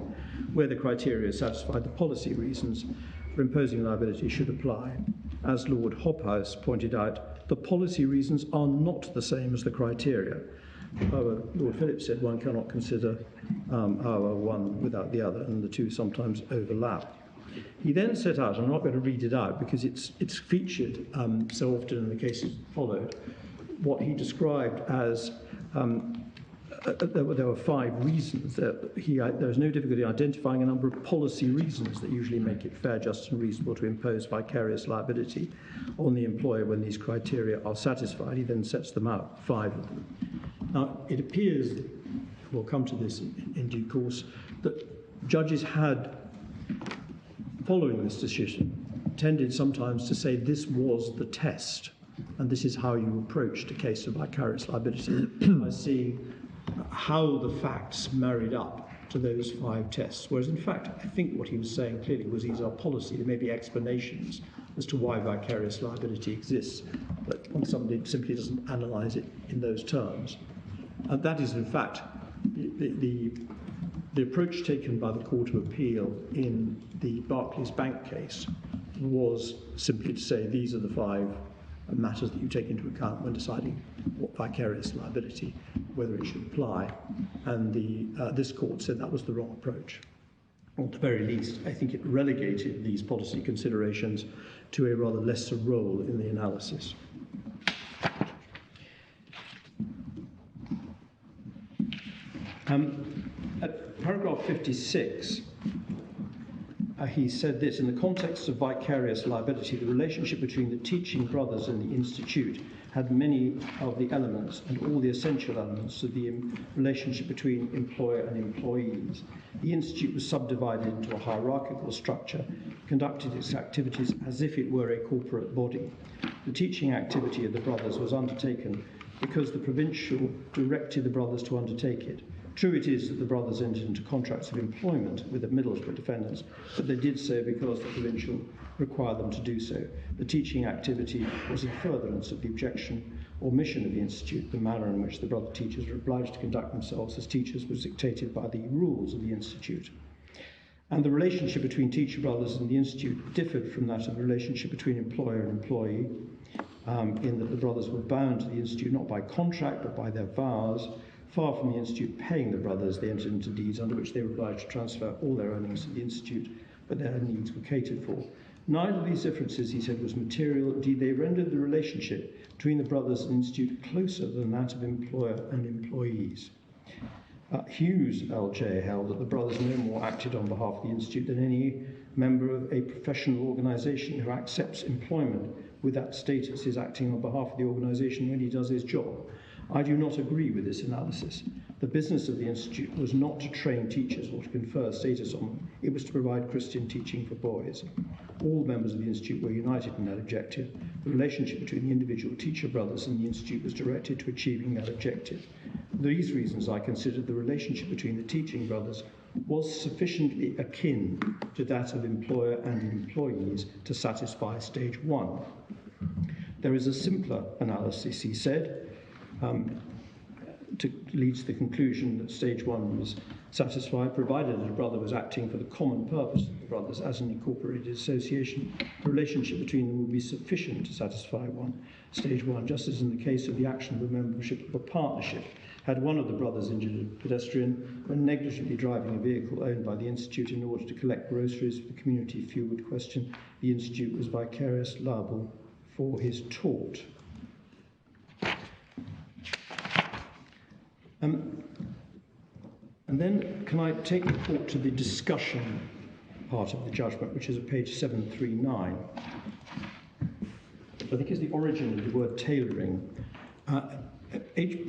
Where the criteria satisfy the policy reasons for imposing liability should apply. As Lord Hobhouse pointed out, the policy reasons are not the same as the criteria. However, Lord Phillips said one cannot consider our one without the other, and the two sometimes overlap. He then set out, I'm not going to read it out because it's featured so often in the cases that followed, what he described as there were 5 reasons. There was no difficulty identifying a number of policy reasons that usually make it fair, just, and reasonable to impose vicarious liability on the employer when these criteria are satisfied. He then sets them out, 5 of them. Now, it appears, we'll come to this in due course, that judges had, following this decision, tended sometimes to say this was the test, and this is how you approached a case of vicarious liability, by seeing how the facts married up to those 5 tests. Whereas, in fact, I think what he was saying clearly was these are policy. There may be explanations as to why vicarious liability exists, but when somebody simply doesn't analyse it in those terms. And that is, in fact, the approach taken by the Court of Appeal in the Barclays Bank case was simply to say these are the 5 matters that you take into account when deciding what vicarious liability, whether it should apply. And this court said that was the wrong approach. Or at the very least, I think it relegated these policy considerations to a rather lesser role in the analysis. At paragraph 56, he said this: in the context of vicarious liability, the relationship between the teaching brothers and the institute had many of the elements and all the essential elements of the relationship between employer and employees. The institute was subdivided into a hierarchical structure, conducted its activities as if it were a corporate body. The teaching activity of the brothers was undertaken because the provincial directed the brothers to undertake it. True it is that the brothers entered into contracts of employment with the Middlesbrough defendants, but they did so because the provincial required them to do so. The teaching activity was in furtherance of the objection or mission of the institute. The manner in which the brother teachers were obliged to conduct themselves as teachers was dictated by the rules of the institute. And the relationship between teacher brothers and the institute differed from that of the relationship between employer and employee, in that the brothers were bound to the institute not by contract but by their vows. Far from the institute paying the brothers, they entered into deeds under which they were obliged to transfer all their earnings to the institute, but their needs were catered for. Neither of these differences, he said, was material. Indeed, they rendered the relationship between the brothers and the institute closer than that of employer and employees. Hughes LJ held that the brothers no more acted on behalf of the institute than any member of a professional organisation who accepts employment with that status is acting on behalf of the organisation when he does his job. I do not agree with this analysis. The business of the institute was not to train teachers or to confer status on them. It was to provide Christian teaching for boys. All members of the institute were united in that objective. The relationship between the individual teacher brothers and the institute was directed to achieving that objective. For these reasons, I considered the relationship between the teaching brothers was sufficiently akin to that of employer and employees to satisfy stage 1. There is a simpler analysis, he said, leads to the conclusion that stage 1 was satisfied, provided that a brother was acting for the common purpose of the brothers as an incorporated association. The relationship between them would be sufficient to satisfy stage 1, just as in the case of the action of a membership of a partnership. Had one of the brothers injured a pedestrian when negligently driving a vehicle owned by the Institute in order to collect groceries for the community, few would question the Institute was vicariously liable for his tort. And then can I take the court to the discussion part of the judgment, which is at page 739. I think is the origin of the word tailoring.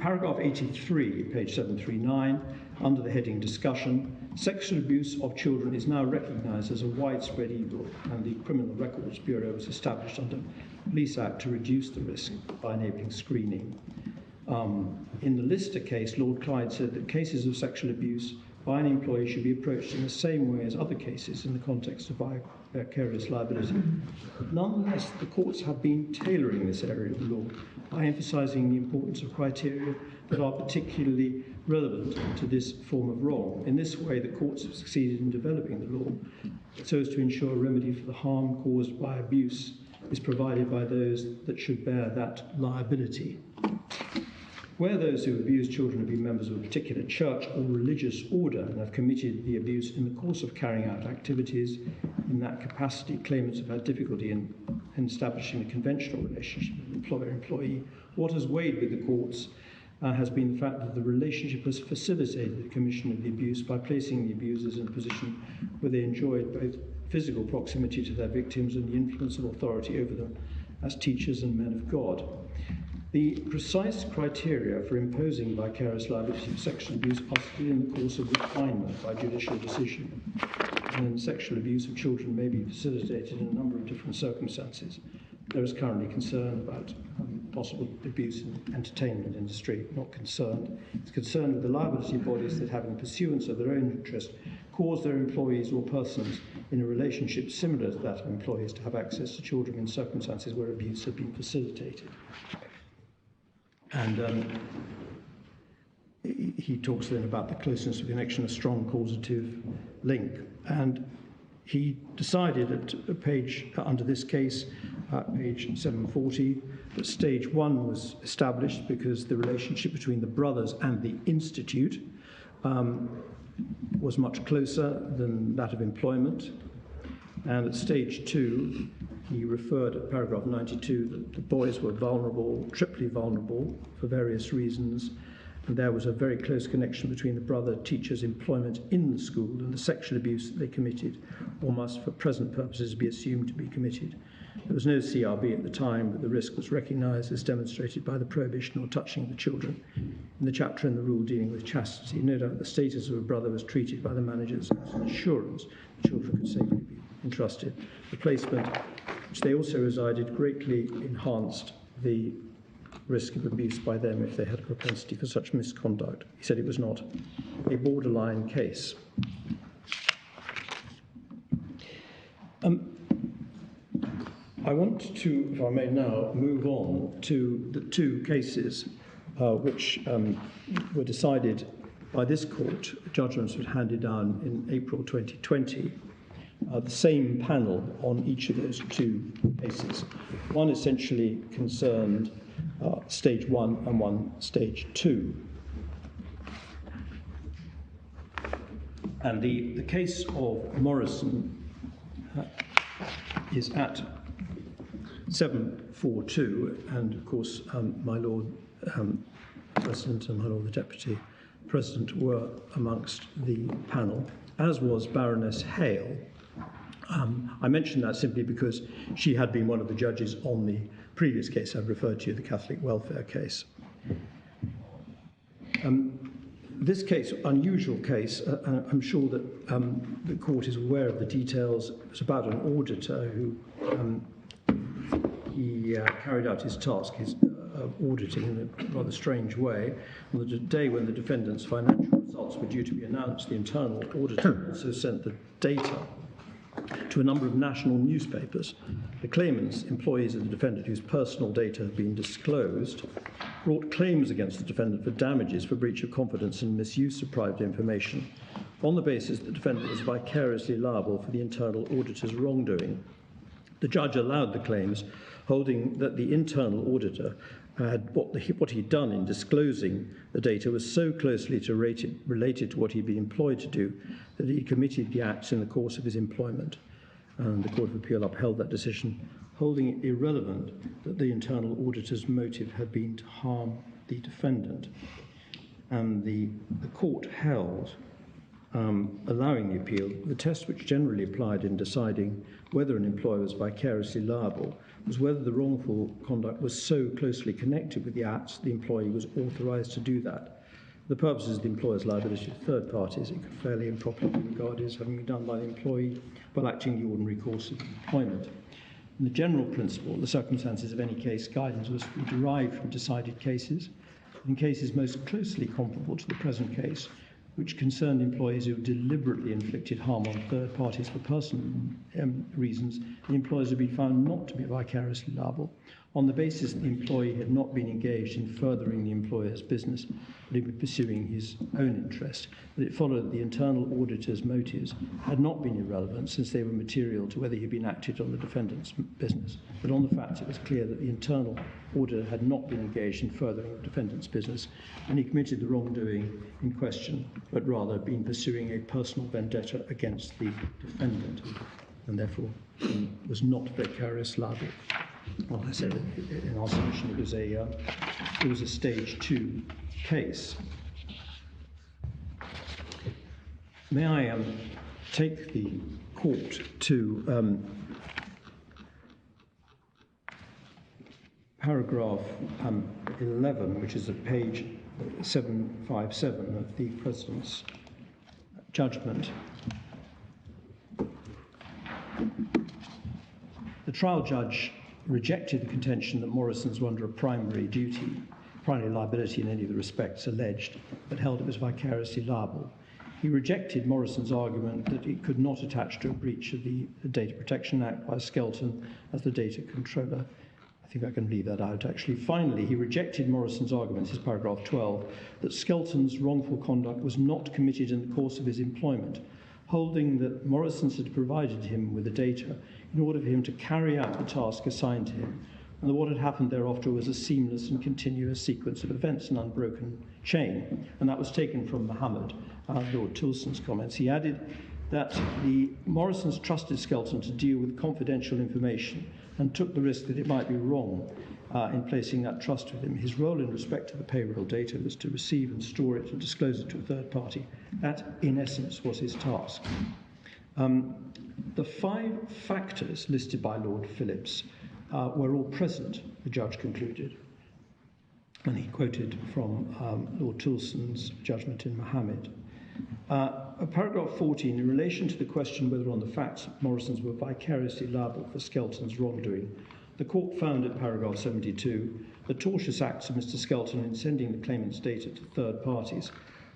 Paragraph 83, page 739, under the heading discussion, sexual abuse of children is now recognised as a widespread evil, and the Criminal Records Bureau was established under the Police Act to reduce the risk by enabling screening. In the Lister case, Lord Clyde said that cases of sexual abuse by an employee should be approached in the same way as other cases in the context of vicarious liability. Nonetheless, the courts have been tailoring this area of the law by emphasising the importance of criteria that are particularly relevant to this form of wrong. In this way, the courts have succeeded in developing the law so as to ensure a remedy for the harm caused by abuse is provided by those that should bear that liability. Where those who abuse children have been members of a particular church or religious order and have committed the abuse in the course of carrying out activities in that capacity, claimants have had difficulty in establishing a conventional relationship with employer-employee. What has weighed with the courts has been the fact that the relationship has facilitated the commission of the abuse by placing the abusers in a position where they enjoyed both physical proximity to their victims and the influence of authority over them as teachers and men of God. The precise criteria for imposing vicarious liability for sexual abuse are still in the course of refinement by judicial decision, and sexual abuse of children may be facilitated in a number of different circumstances. There is currently concern about possible abuse in the entertainment industry, not concerned. It's concerned with the liability of bodies that have, in pursuance of their own interest, caused their employees or persons in a relationship similar to that of employees to have access to children in circumstances where abuse had been facilitated. And he talks then about the closeness of connection, a strong causative link. And he decided at a page, under this case, page 740, that stage 1 was established because the relationship between the brothers and the Institute was much closer than that of employment. And at stage 2, he referred at paragraph 92 that the boys were vulnerable, triply vulnerable, for various reasons, and there was a very close connection between the brother teacher's employment in the school and the sexual abuse that they committed, or must, for present purposes, be assumed to be committed. There was no CRB at the time, but the risk was recognised as demonstrated by the prohibition or touching of the children in the chapter in the rule dealing with chastity. No doubt the status of a brother was treated by the managers as an assurance the children could safely be entrusted. The placement, which they also resided, greatly enhanced the risk of abuse by them if they had a propensity for such misconduct. He said it was not a borderline case. I want to, if I may now, move on to the two cases which were decided by this court. Judgments were handed down in April 2020. The same panel on each of those two cases. One essentially concerned stage 1 and one stage 2. And the case of Morrison is at 742, and of course my Lord President and my Lord the Deputy President were amongst the panel, as was Baroness Hale. I mention that simply because she had been one of the judges on the previous case I've referred to, the Catholic welfare case. This case, unusual case, I'm sure that the court is aware of the details. It was about an auditor who he carried out his task. His auditing in a rather strange way. On the day when the defendant's financial results were due to be announced, the internal auditor also sent the data to a number of national newspapers. The claimants, employees of the defendant whose personal data had been disclosed, brought claims against the defendant for damages for breach of confidence and misuse of private information on the basis that the defendant was vicariously liable for the internal auditor's wrongdoing. The judge allowed the claims, holding that the internal auditor had what he'd done in disclosing the data was so closely related to what he'd been employed to do that he committed the acts in the course of his employment. And the Court of Appeal upheld that decision, holding it irrelevant that the internal auditor's motive had been to harm the defendant. And the court held, allowing the appeal, the test which generally applied in deciding whether an employer was vicariously liable was whether the wrongful conduct was so closely connected with the acts the employee was authorised to do that. For the purposes of the employer's liability to third parties, it could fairly and properly be regarded as having been done by the employee while acting the ordinary course of employment. And the general principle, the circumstances of any case guidance, was to be derived from decided cases. In cases most closely comparable to the present case, which concerned employees who deliberately inflicted harm on third parties for personal reasons, the employers would be found not to be vicariously liable on the basis that the employee had not been engaged in furthering the employer's business, but in pursuing his own interest. That it followed that the internal auditor's motives had not been irrelevant since they were material to whether he had been acted on the defendant's business. But on the facts, it was clear that the internal auditor had not been engaged in furthering the defendant's business, and he committed the wrongdoing in question, but rather been pursuing a personal vendetta against the defendant, and therefore was not vicariously liable. Well, I said in our submission it was a stage 2 case. May I take the court to paragraph 11, which is at page 757 of the President's judgment. The trial judge rejected the contention that Morrison's were under a primary liability in any of the respects alleged, but held it was vicariously liable. He rejected Morrison's argument that it could not attach to a breach of the Data Protection Act by Skelton as the data controller. I think I can leave that out, actually. Finally, he rejected Morrison's argument, his paragraph 12, that Skelton's wrongful conduct was not committed in the course of his employment, holding that Morrison's had provided him with the data in order for him to carry out the task assigned to him, and that what had happened thereafter was a seamless and continuous sequence of events, an unbroken chain. And that was taken from Mohammed, Lord Tilson's comments. He added that the Morrisons trusted Skelton to deal with confidential information and took the risk that it might be wrong in placing that trust with him. His role in respect to the payroll data was to receive and store it and disclose it to a third party. That, in essence, was his task. The 5 factors listed by Lord Phillips were all present, the judge concluded. And he quoted from Lord Tilson's judgment in Mohammed. Paragraph 14, in relation to the question whether on the facts Morrisons were vicariously liable for Skelton's wrongdoing, the court found at paragraph 72 the tortious acts of Mr. Skelton in sending the claimant's data to third parties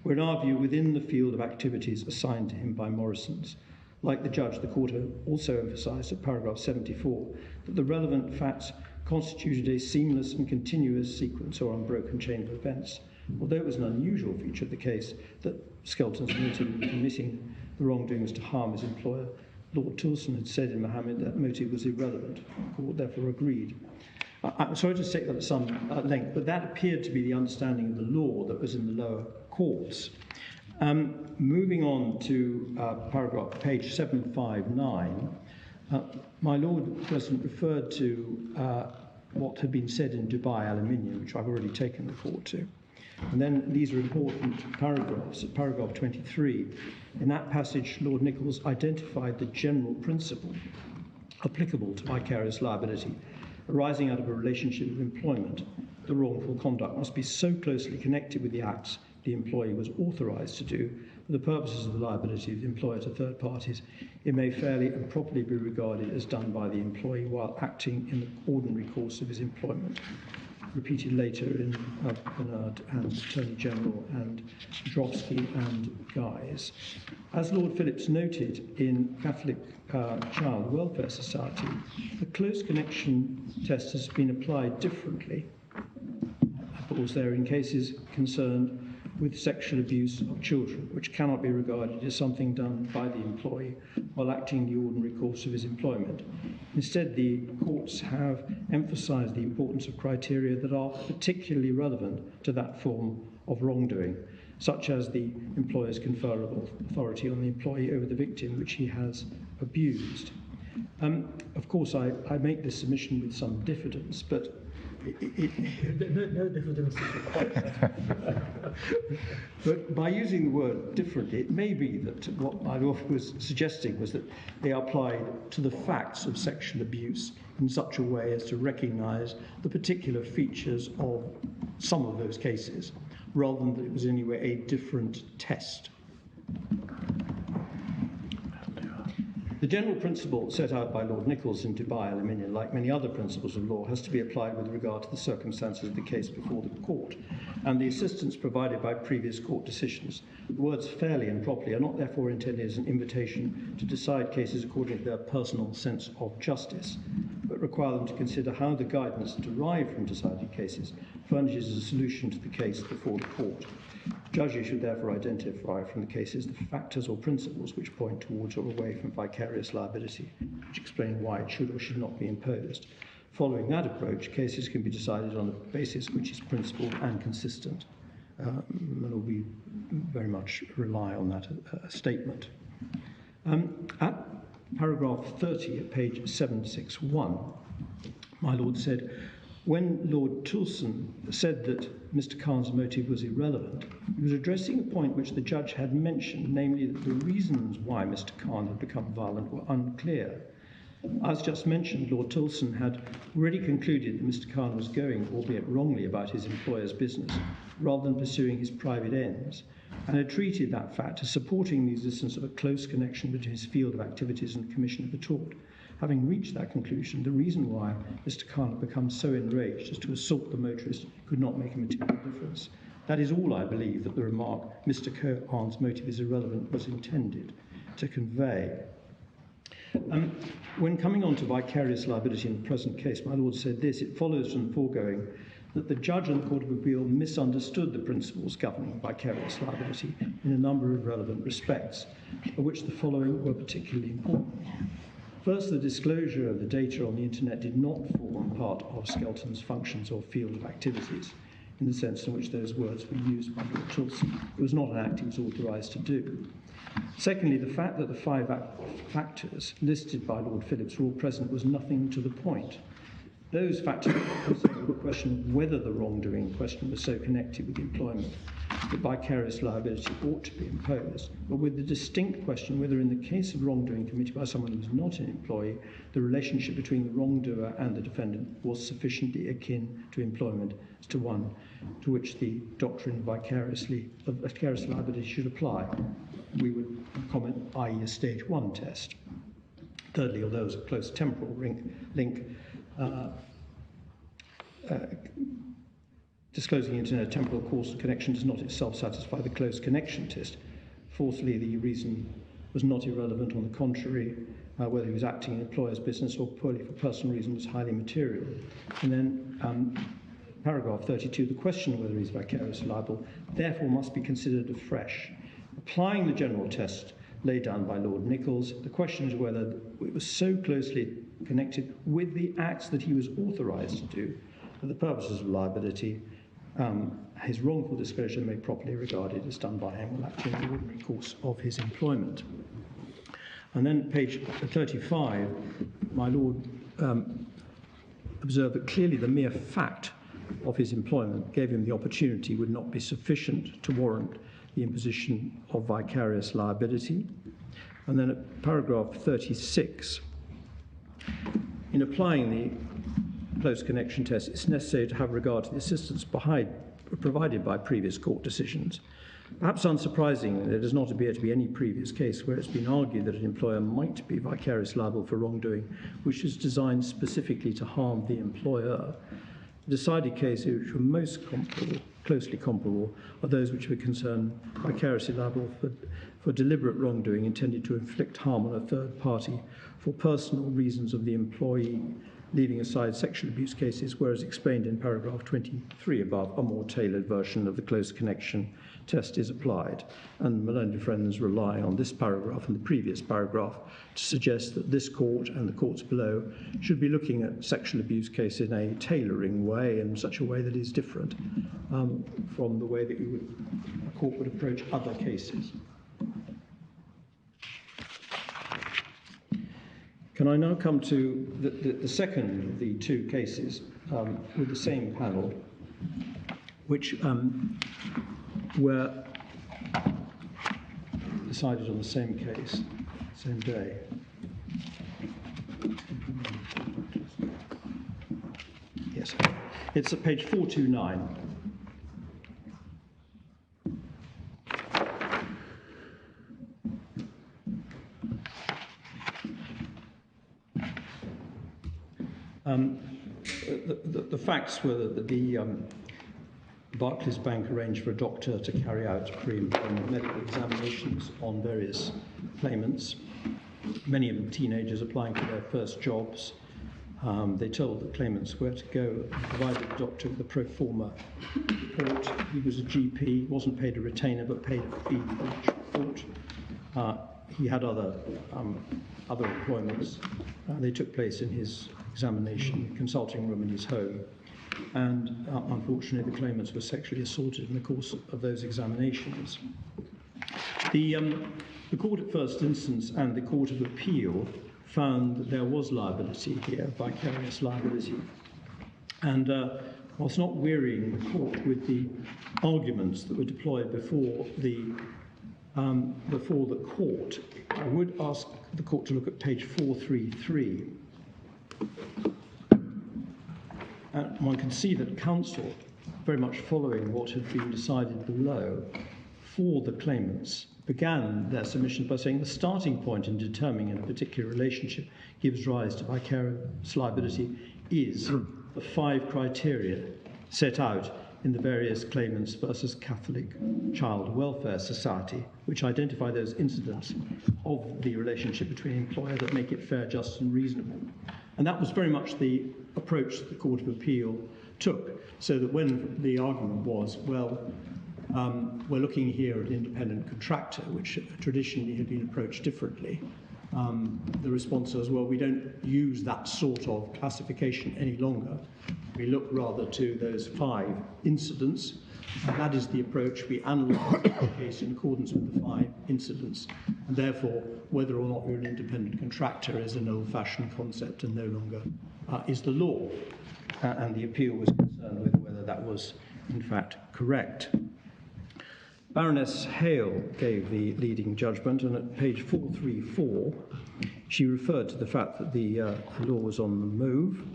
were, in our view, within the field of activities assigned to him by Morrisons. Like the judge, the court also emphasised at paragraph 74 that the relevant facts constituted a seamless and continuous sequence or unbroken chain of events. Although it was an unusual feature of the case that Skelton's motive in committing the wrongdoing was to harm his employer, Lord Tilson had said in Mohammed that motive was irrelevant. The court therefore agreed. I'm sorry to take that at some length, but that appeared to be the understanding of the law that was in the lower courts. Moving on to page 759, my Lord President referred to what had been said in Dubai Aluminium, which I've already taken the court to. And then these are important paragraphs. At paragraph 23, in that passage, Lord Nichols identified the general principle applicable to vicarious liability arising out of a relationship of employment. The wrongful conduct must be so closely connected with the acts the employee was authorised to do for the purposes of the liability of the employer to third parties. It may fairly and properly be regarded as done by the employee while acting in the ordinary course of his employment. repeated later in Bernard and Attorney General and Drofsky and Guise. As Lord Phillips noted in Catholic Child Welfare Society, the close connection test has been applied differently, because they're in cases concerned with sexual abuse of children, which cannot be regarded as something done by the employee while acting in the ordinary course of his employment. Instead, the courts have emphasised the importance of criteria that are particularly relevant to that form of wrongdoing, such as the employer's conferral of authority on the employee over the victim which he has abused. Of course, I make this submission with some diffidence, but no diffidence is required. But by using the word differently, it may be that what my law was suggesting was that they are applied to the facts of sexual abuse in such a way as to recognise the particular features of some of those cases, rather than that it was anyway a different test. The general principle set out by Lord Nichols in Dubai Aluminium, like many other principles of law, has to be applied with regard to the circumstances of the case before the court and the assistance provided by previous court decisions. The words fairly and properly are not therefore intended as an invitation to decide cases according to their personal sense of justice, but require them to consider how the guidance derived from decided cases furnishes a solution to the case before the court. Judges should therefore identify from the cases the factors or principles which point towards or away from vicarious liability, which explain why it should or should not be imposed. Following that approach, cases can be decided on a basis which is principled and consistent. And we very much rely on that statement. At paragraph 30 at page 761, my Lord said, when Lord Toulson said that Mr. Khan's motive was irrelevant, he was addressing a point which the judge had mentioned, namely that the reasons why Mr. Khan had become violent were unclear. As just mentioned, Lord Toulson had already concluded that Mr. Khan was going, albeit wrongly, about his employer's business, rather than pursuing his private ends, and had treated that fact as supporting the existence of a close connection between his field of activities and the commission of the tort. Having reached that conclusion, the reason why Mr. Khan had become so enraged as to assault the motorist could not make a material difference. That is all I believe that the remark, Mr. Khan's motive is irrelevant, was intended to convey. When coming on to vicarious liability in the present case, my Lord said this: it follows from the foregoing that the judge and the Court of Appeal misunderstood the principles governing vicarious liability in a number of relevant respects, of which the following were particularly important. First, the disclosure of the data on the internet did not form part of Skelton's functions or field of activities, in the sense in which those words were used by Lord Toulson. It was not an act he was authorised to do. Secondly, the fact that the 5 factors listed by Lord Phillips were all present was nothing to the point. Those factors concerned the question of whether the wrongdoing in question was so connected with employment that vicarious liability ought to be imposed, but with the distinct question whether in the case of wrongdoing committed by someone who was not an employee, the relationship between the wrongdoer and the defendant was sufficiently akin to employment as to one to which the doctrine of vicarious liability should apply. We would comment, i.e. a stage 1 test. Thirdly, although there was a close temporal link, disclosing internet temporal causal connection does not itself satisfy the close connection test. Fourthly, the reason was not irrelevant. On the contrary, whether he was acting in employer's business or purely for personal reasons was highly material. And then paragraph 32, the question of whether he's vicariously liable therefore must be considered afresh. Applying the general test laid down by Lord Nichols, the question is whether it was so closely connected with the acts that he was authorised to do for the purposes of liability. His wrongful disclosure may properly regarded as done by him while acting in the ordinary course of his employment. And then page 35, my Lord observed that clearly the mere fact of his employment gave him the opportunity would not be sufficient to warrant the imposition of vicarious liability. And then at paragraph 36, in applying the close connection test, it's necessary to have regard to the assistance provided by previous court decisions. Perhaps unsurprisingly, there does not appear to be any previous case where it's been argued that an employer might be vicariously liable for wrongdoing which is designed specifically to harm the employer. decided cases which were most comparable, closely comparable, are those which were concerned vicariously liable for deliberate wrongdoing intended to inflict harm on a third party for personal reasons of the employee, leaving aside sexual abuse cases, whereas explained in paragraph 23 above, a more tailored version of the close connection test is applied. And my learned friends rely on this paragraph and the previous paragraph to suggest that this court and the courts below should be looking at sexual abuse case in a tailoring way, in such a way that is different from the way that a court would approach other cases. Can I now come to the second of the two cases with the same panel, which were decided on the same case, same day. Yes, it's at page 429. The facts were that the Barclays Bank arranged for a doctor to carry out pre-employment medical examinations on various claimants, many of them teenagers applying for their first jobs. They told the claimants where to go and provided the doctor with a pro forma report. He was a GP, wasn't paid a retainer but paid a fee for each report. He had other employments. They took place in his examination consulting room in his home. And unfortunately, the claimants were sexually assaulted in the course of those examinations. The court at first instance and the Court of Appeal found that there was liability here, vicarious liability. And whilst not wearying the court with the arguments that were deployed before the court, I would ask the court to look at page 433. And one can see that counsel, very much following what had been decided below for the claimants, began their submission by saying the starting point in determining a particular relationship gives rise to vicarious liability is the 5 criteria set out in the various Claimants versus Catholic Child Welfare Society, which identify those incidents of the relationship between employer that make it fair, just and reasonable. And that was very much the approach that the Court of Appeal took, so that when the argument was, well, we're looking here at an independent contractor, which traditionally had been approached differently, the response was, well, we don't use that sort of classification any longer. We look rather to those 5 incidents, and that is the approach. We analyse the case in accordance with the 5 incidents, and therefore whether or not you're an independent contractor is an old-fashioned concept and no longer is the law. And the appeal was concerned with whether that was in fact correct. Baroness Hale gave the leading judgment, and at page 434 she referred to the fact that the law was on the move.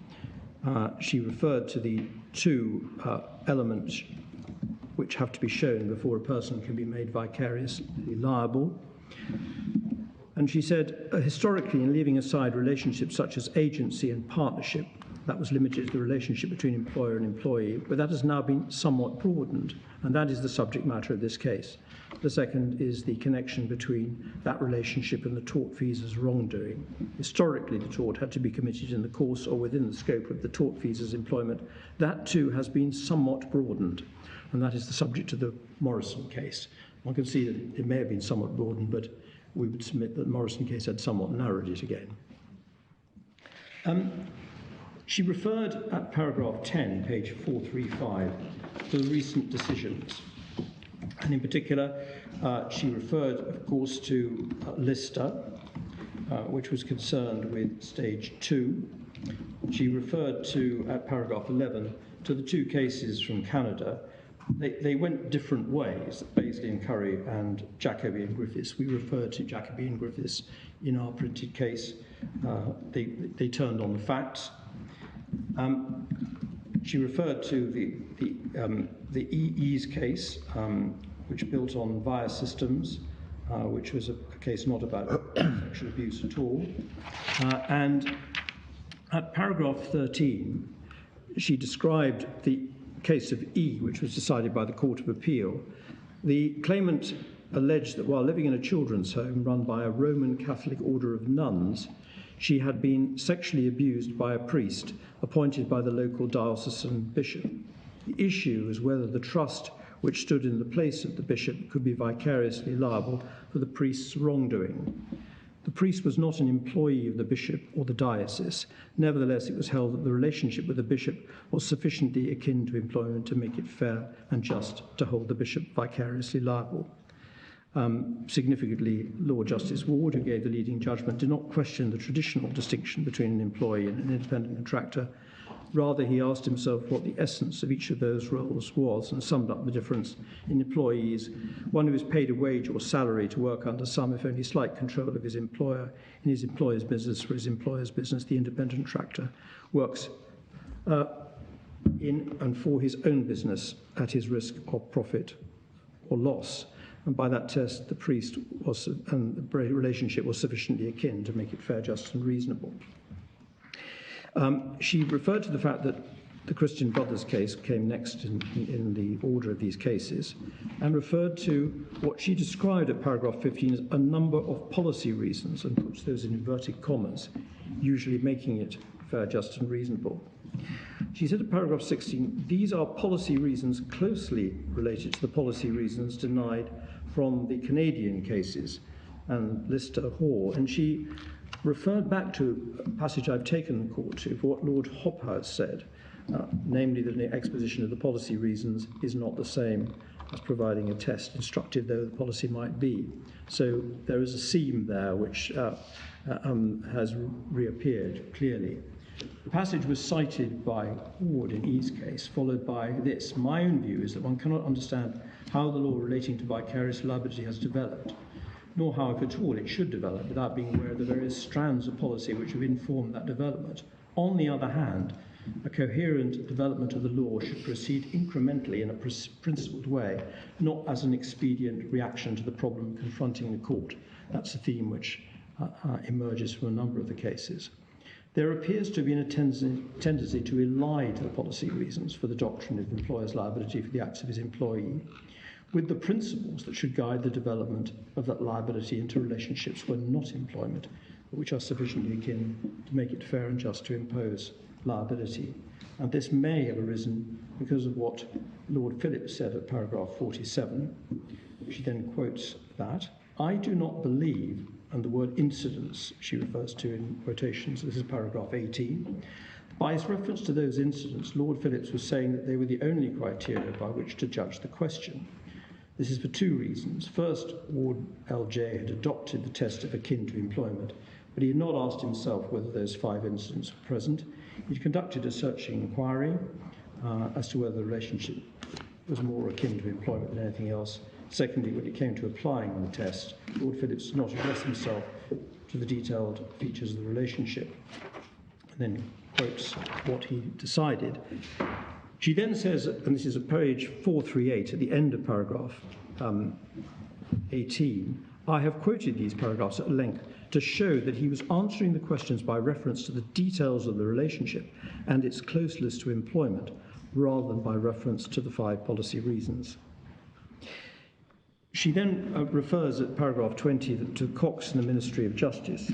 She referred to the 2 elements which have to be shown before a person can be made vicariously liable. And she said, historically, in leaving aside relationships such as agency and partnership, that was limited to the relationship between employer and employee, but that has now been somewhat broadened, and that is the subject matter of this case. The second is the connection between that relationship and the tortfeasor's wrongdoing. Historically, the tort had to be committed in the course or within the scope of the tortfeasor's employment. That too has been somewhat broadened, and that is the subject of the Morrison case. One can see that it may have been somewhat broadened, but we would submit that the Morrison case had somewhat narrowed it again. She referred at paragraph 10, page 435, to the recent decisions. And in particular, she referred, of course, to Lister, which was concerned with stage 2. She referred to, at paragraph 11, to the 2 cases from Canada. They went different ways, Paisley and Curry and Jacobi and Griffiths. We referred to Jacobi and Griffiths in our printed case. They turned on the facts. She referred to the EE's case, which built on VIA systems, which was a case not about sexual abuse at all. And at paragraph 13, she described the case of E, which was decided by the Court of Appeal. The claimant alleged that while living in a children's home run by a Roman Catholic order of nuns, she had been sexually abused by a priest appointed by the local diocesan bishop. The issue was whether the trust which stood in the place of the bishop could be vicariously liable for the priest's wrongdoing. The priest was not an employee of the bishop or the diocese. Nevertheless, it was held that the relationship with the bishop was sufficiently akin to employment to make it fair and just to hold the bishop vicariously liable. Significantly, Lord Justice Ward, who gave the leading judgment, did not question the traditional distinction between an employee and an independent contractor. Rather, he asked himself what the essence of each of those roles was and summed up the difference in employees. One who is paid a wage or salary to work under some, if only slight, control of his employer in his employer's business or his employer's business. The independent contractor works in and for his own business at his risk of profit or loss. And by that test, the priest was, and the relationship was sufficiently akin to make it fair, just, and reasonable. She referred to the fact that the Christian Brothers case came next in the order of these cases, and referred to what she described at paragraph 15 as a number of policy reasons, and puts those in inverted commas, usually making it fair, just, and reasonable. She said at paragraph 16, these are policy reasons closely related to the policy reasons denied from the Canadian cases and Lister Hall, and she referred back to a passage I've taken the court to for what Lord Hobhouse said, namely that an exposition of the policy reasons is not the same as providing a test, instructive though the policy might be. So there is a seam there which has reappeared clearly. The passage was cited by Ward in E's case, followed by this. My own view is that one cannot understand how the law relating to vicarious liability has developed, nor how, if at all, it should develop without being aware of the various strands of policy which have informed that development. On the other hand, a coherent development of the law should proceed incrementally in a principled way, not as an expedient reaction to the problem confronting the court. That's a theme which emerges from a number of the cases. There appears to have been a tendency to elide the policy reasons for the doctrine of employer's liability for the acts of his employee, with the principles that should guide the development of that liability into relationships where not employment, but which are sufficiently akin to make it fair and just to impose liability. And this may have arisen because of what Lord Phillips said at paragraph 47. She then quotes that, I do not believe, and the word incidents she refers to in quotations, this is paragraph 18, by his reference to those incidents, Lord Phillips was saying that they were the only criteria by which to judge the question. This is for two reasons. First, Ward LJ had adopted the test of akin to employment, but he had not asked himself whether those 5 incidents were present. He'd conducted a searching inquiry as to whether the relationship was more akin to employment than anything else. Secondly, when it came to applying the test, Lord Phillips did not address himself to the detailed features of the relationship, and then quotes what he decided. She then says, and this is at page 438 at the end of paragraph 18, I have quoted these paragraphs at length to show that he was answering the questions by reference to the details of the relationship and its closeness to employment, rather than by reference to the 5 policy reasons. She then refers at paragraph 20 to Cox and the Ministry of Justice,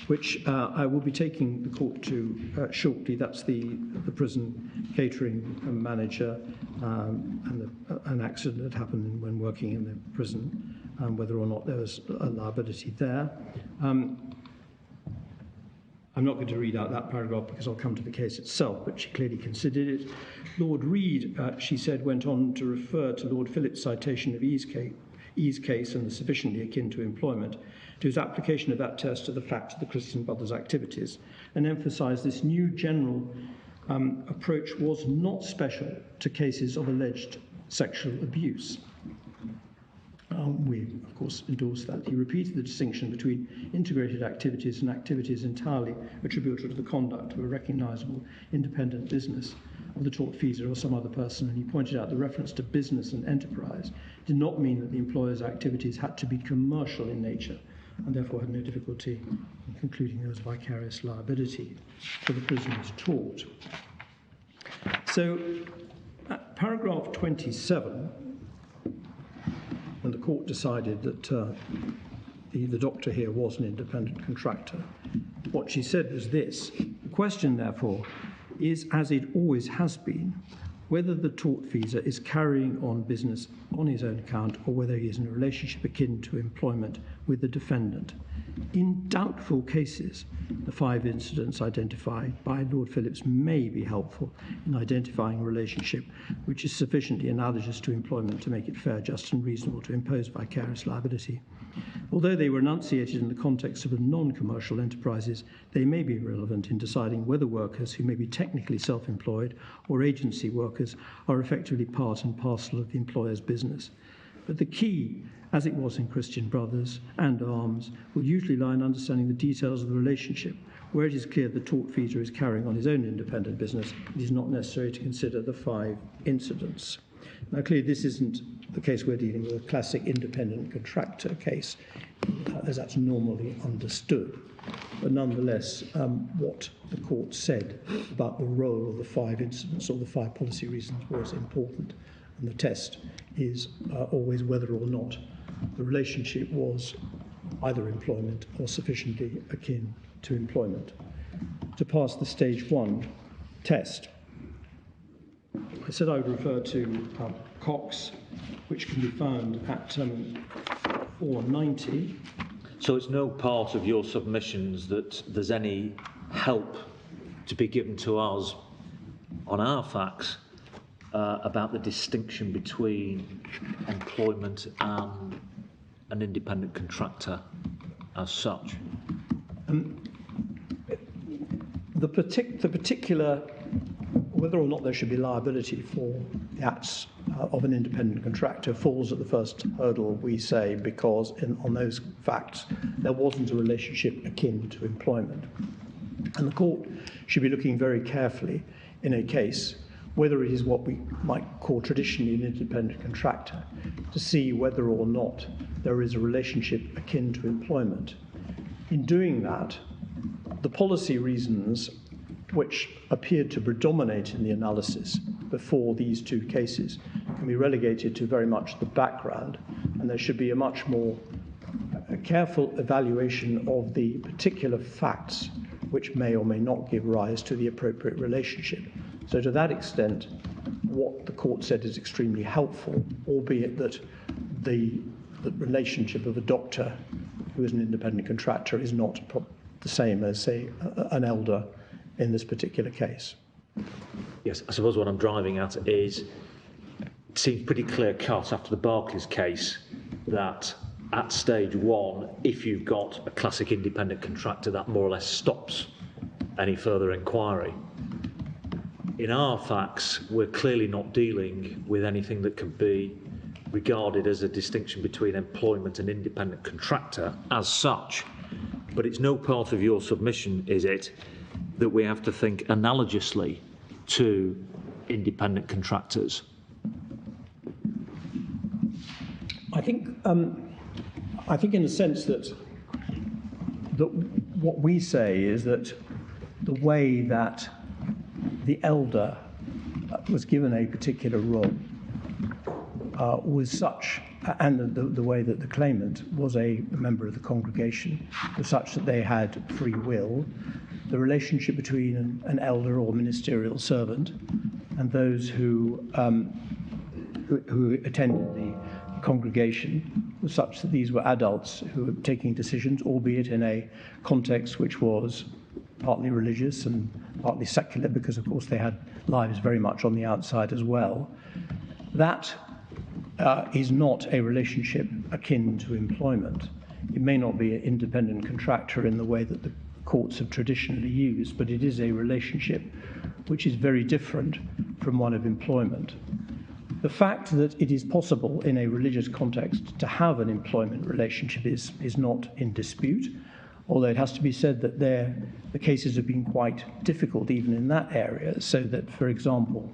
which I will be taking the court to shortly. That's the prison catering manager and an accident that happened when working in the prison, whether or not there was a liability there. I'm not going to read out that paragraph because I'll come to the case itself, but she clearly considered it. Lord Reid, she said, went on to refer to Lord Phillips' citation of E's case and the sufficiently akin to employment, to his application of that test to the fact of the Christian Brothers' activities, and emphasised this new general approach was not special to cases of alleged sexual abuse. We, of course, endorse that. He repeated the distinction between integrated activities and activities entirely attributable to the conduct of a recognisable independent business of the tortfeasor or some other person, and he pointed out the reference to business and enterprise did not mean that the employer's activities had to be commercial in nature, and therefore had no difficulty in concluding there was vicarious liability for the prisoner's tort. So, at paragraph 27, when the court decided that the doctor here was an independent contractor, what she said was this: the question, therefore, is, as it always has been, whether the tortfeasor is carrying on business on his own account or whether he is in a relationship akin to employment with the defendant. In doubtful cases, the 5 incidents identified by Lord Phillips may be helpful in identifying a relationship which is sufficiently analogous to employment to make it fair, just and reasonable to impose vicarious liability. Although they were enunciated in the context of non-commercial enterprises, they may be relevant in deciding whether workers who may be technically self-employed or agency workers are effectively part and parcel of the employer's business. But the key, as it was in Christian Brothers and Arms, will usually lie in understanding the details of the relationship. Where it is clear the tortfeasor is carrying on his own independent business, it is not necessary to consider the 5 incidents. Now, clearly, this isn't the case we're dealing with, a classic independent contractor case, as that's normally understood. But nonetheless, what the court said about the role of the 5 incidents or the 5 policy reasons was important. And the test is always whether or not the relationship was either employment or sufficiently akin to employment. To pass the stage 1 test, I said I would refer to Cox, which can be found at 490. So it's no part of your submissions that there's any help to be given to us on our facts about the distinction between employment and an independent contractor as such? The particular, whether or not there should be liability for the acts of an independent contractor falls at the first hurdle, we say, because on those facts there wasn't a relationship akin to employment. And the court should be looking very carefully in a case whether it is what we might call traditionally an independent contractor, to see whether or not there is a relationship akin to employment. In doing that, the policy reasons which appeared to predominate in the analysis before these 2 cases can be relegated to very much the background, and there should be a much more careful evaluation of the particular facts which may or may not give rise to the appropriate relationship. So to that extent, what the court said is extremely helpful, albeit that the relationship of a doctor who is an independent contractor is not the same as, say, an elder in this particular case. Yes, I suppose what I'm driving at is, it seems pretty clear-cut after the Barclays case that at stage 1, if you've got a classic independent contractor, that more or less stops any further inquiry. In our facts, we're clearly not dealing with anything that could be regarded as a distinction between employment and independent contractor as such. But it's no part of your submission, is it, that we have to think analogously to independent contractors? I think in the sense that what we say is that the way that the elder was given a particular role was such, and the way that the claimant was a member of the congregation was such that they had free will. The relationship between an elder or ministerial servant and those who attended the congregation was such that these were adults who were taking decisions, albeit in a context which was partly religious and partly secular, because of course they had lives very much on the outside as well. That is not a relationship akin to employment. It may not be an independent contractor in the way that the courts have traditionally used, but it is a relationship which is very different from one of employment. The fact that it is possible in a religious context to have an employment relationship is not in dispute, although it has to be said that the cases have been quite difficult even in that area, so that, for example,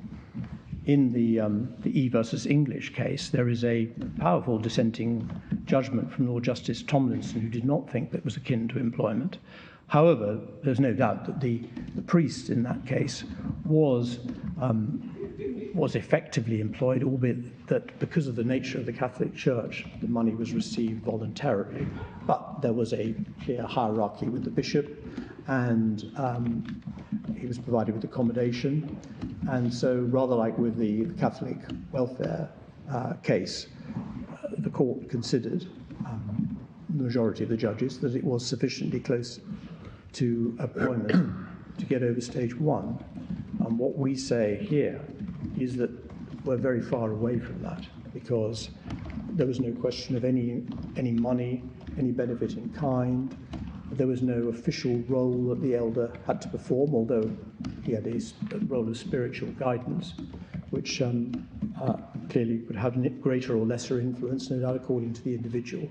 in the E versus English case, there is a powerful dissenting judgment from Lord Justice Tomlinson, who did not think that was akin to employment, However, there's no doubt that the priest in that case was effectively employed, albeit that because of the nature of the Catholic Church, the money was received voluntarily. But there was a clear hierarchy with the bishop, and he was provided with accommodation. And so, rather like with the Catholic welfare case, the court considered, the majority of the judges, that it was sufficiently close to employment to get over stage one. And what we say here is that we're very far away from that, because there was no question of any money, any benefit in kind. There was no official role that the elder had to perform, although he had a role of spiritual guidance, which clearly would have greater or lesser influence, no doubt, according to the individual.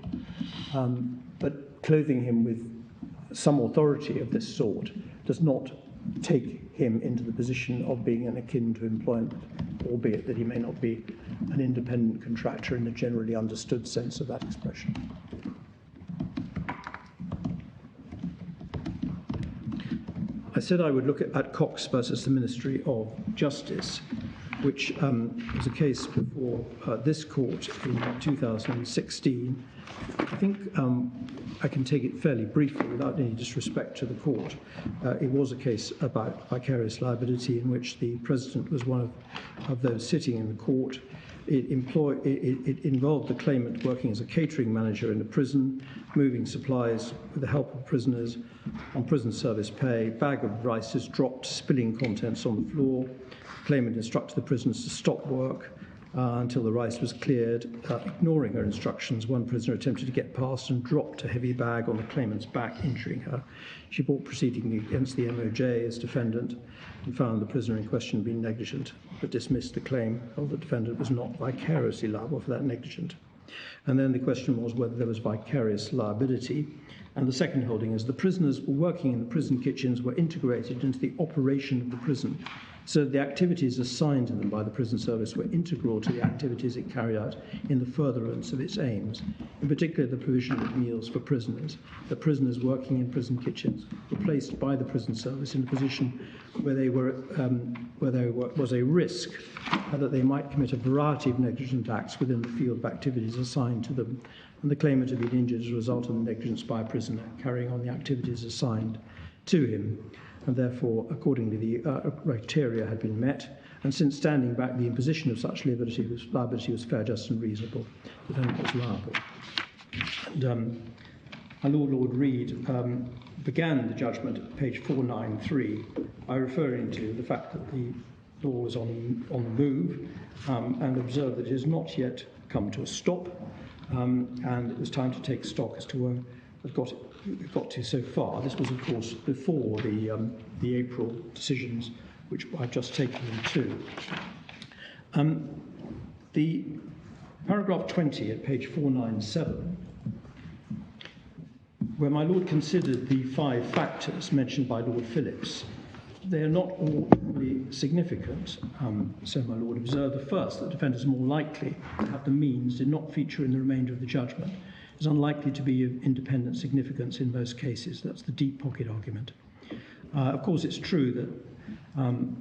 But clothing him with some authority of this sort does not take him into the position of being akin to employment, albeit that he may not be an independent contractor in the generally understood sense of that expression. I said I would look at Cox versus the Ministry of Justice, which was a case before this court in 2016. I think I can take it fairly briefly without any disrespect to the court. It was a case about vicarious liability in which the president was one of those sitting in the court. It involved the claimant working as a catering manager in a prison, moving supplies with the help of prisoners on prison service pay. Bag of rice is dropped, spilling contents on the floor. The claimant instructed the prisoners to stop work until the rice was cleared. Ignoring her instructions, one prisoner attempted to get past and dropped a heavy bag on the claimant's back, injuring her. She brought proceedings against the MOJ as defendant and found the prisoner in question being negligent, but dismissed the claim of the defendant was not vicariously liable for that negligence. And then the question was whether there was vicarious liability. And the second holding is the prisoners working in the prison kitchens were integrated into the operation of the prison, so the activities assigned to them by the prison service were integral to the activities it carried out in the furtherance of its aims, in particular the provision of meals for prisoners. The prisoners working in prison kitchens were placed by the prison service in a position where there was a risk that they might commit a variety of negligent acts within the field of activities assigned to them, and the claimant had been injured as a result of the negligence by a prisoner carrying on the activities assigned to him. And therefore, accordingly, the criteria had been met, and since standing back the imposition of such liability was fair, just and reasonable, the defendant was liable. And my Lord Reed began the judgment at page 493 by referring to the fact that the law was on the move, and observed that it has not yet come to a stop, and it was time to take stock as to where it got to so far. This was, of course, before the April decisions, which I've just taken you to. The paragraph 20 at page 497, where my Lord considered the 5 factors mentioned by Lord Phillips, they are not all equally significant. So my Lord observed the first, that defendants more likely to have the means did not feature in the remainder of the judgment. Is unlikely to be of independent significance in most cases. That's the deep pocket argument. Of course, it's true that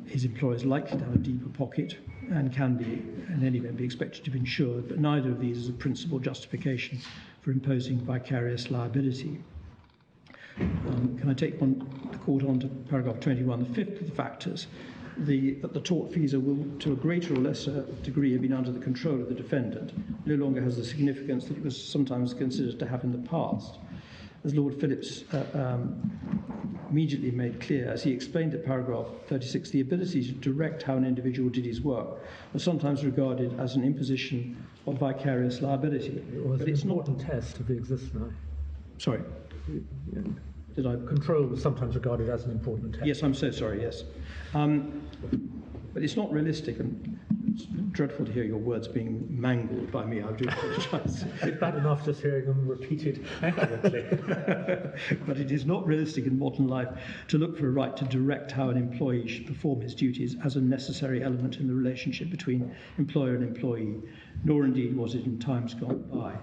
his employer is likely to have a deeper pocket and can be, in any event, be expected to be insured, but neither of these is a principal justification for imposing vicarious liability. Can I take the court on to paragraph 21? The fifth of the factors, that the tortfeasor will, to a greater or lesser degree, have been under the control of the defendant, no longer has the significance that it was sometimes considered to have in the past. As Lord Phillips immediately made clear, as he explained at paragraph 36, the ability to direct how an individual did his work was sometimes regarded as an imposition of vicarious liability. But it's an important test of the existence. Sorry. Did I? Control was sometimes regarded as an important test. Yes, I'm so sorry, yes. But it's not realistic, and it's dreadful to hear your words being mangled by me. I do apologise. It's bad enough just hearing them repeated accurately. But it is not realistic in modern life to look for a right to direct how an employee should perform his duties as a necessary element in the relationship between employer and employee, nor indeed was it in times gone by.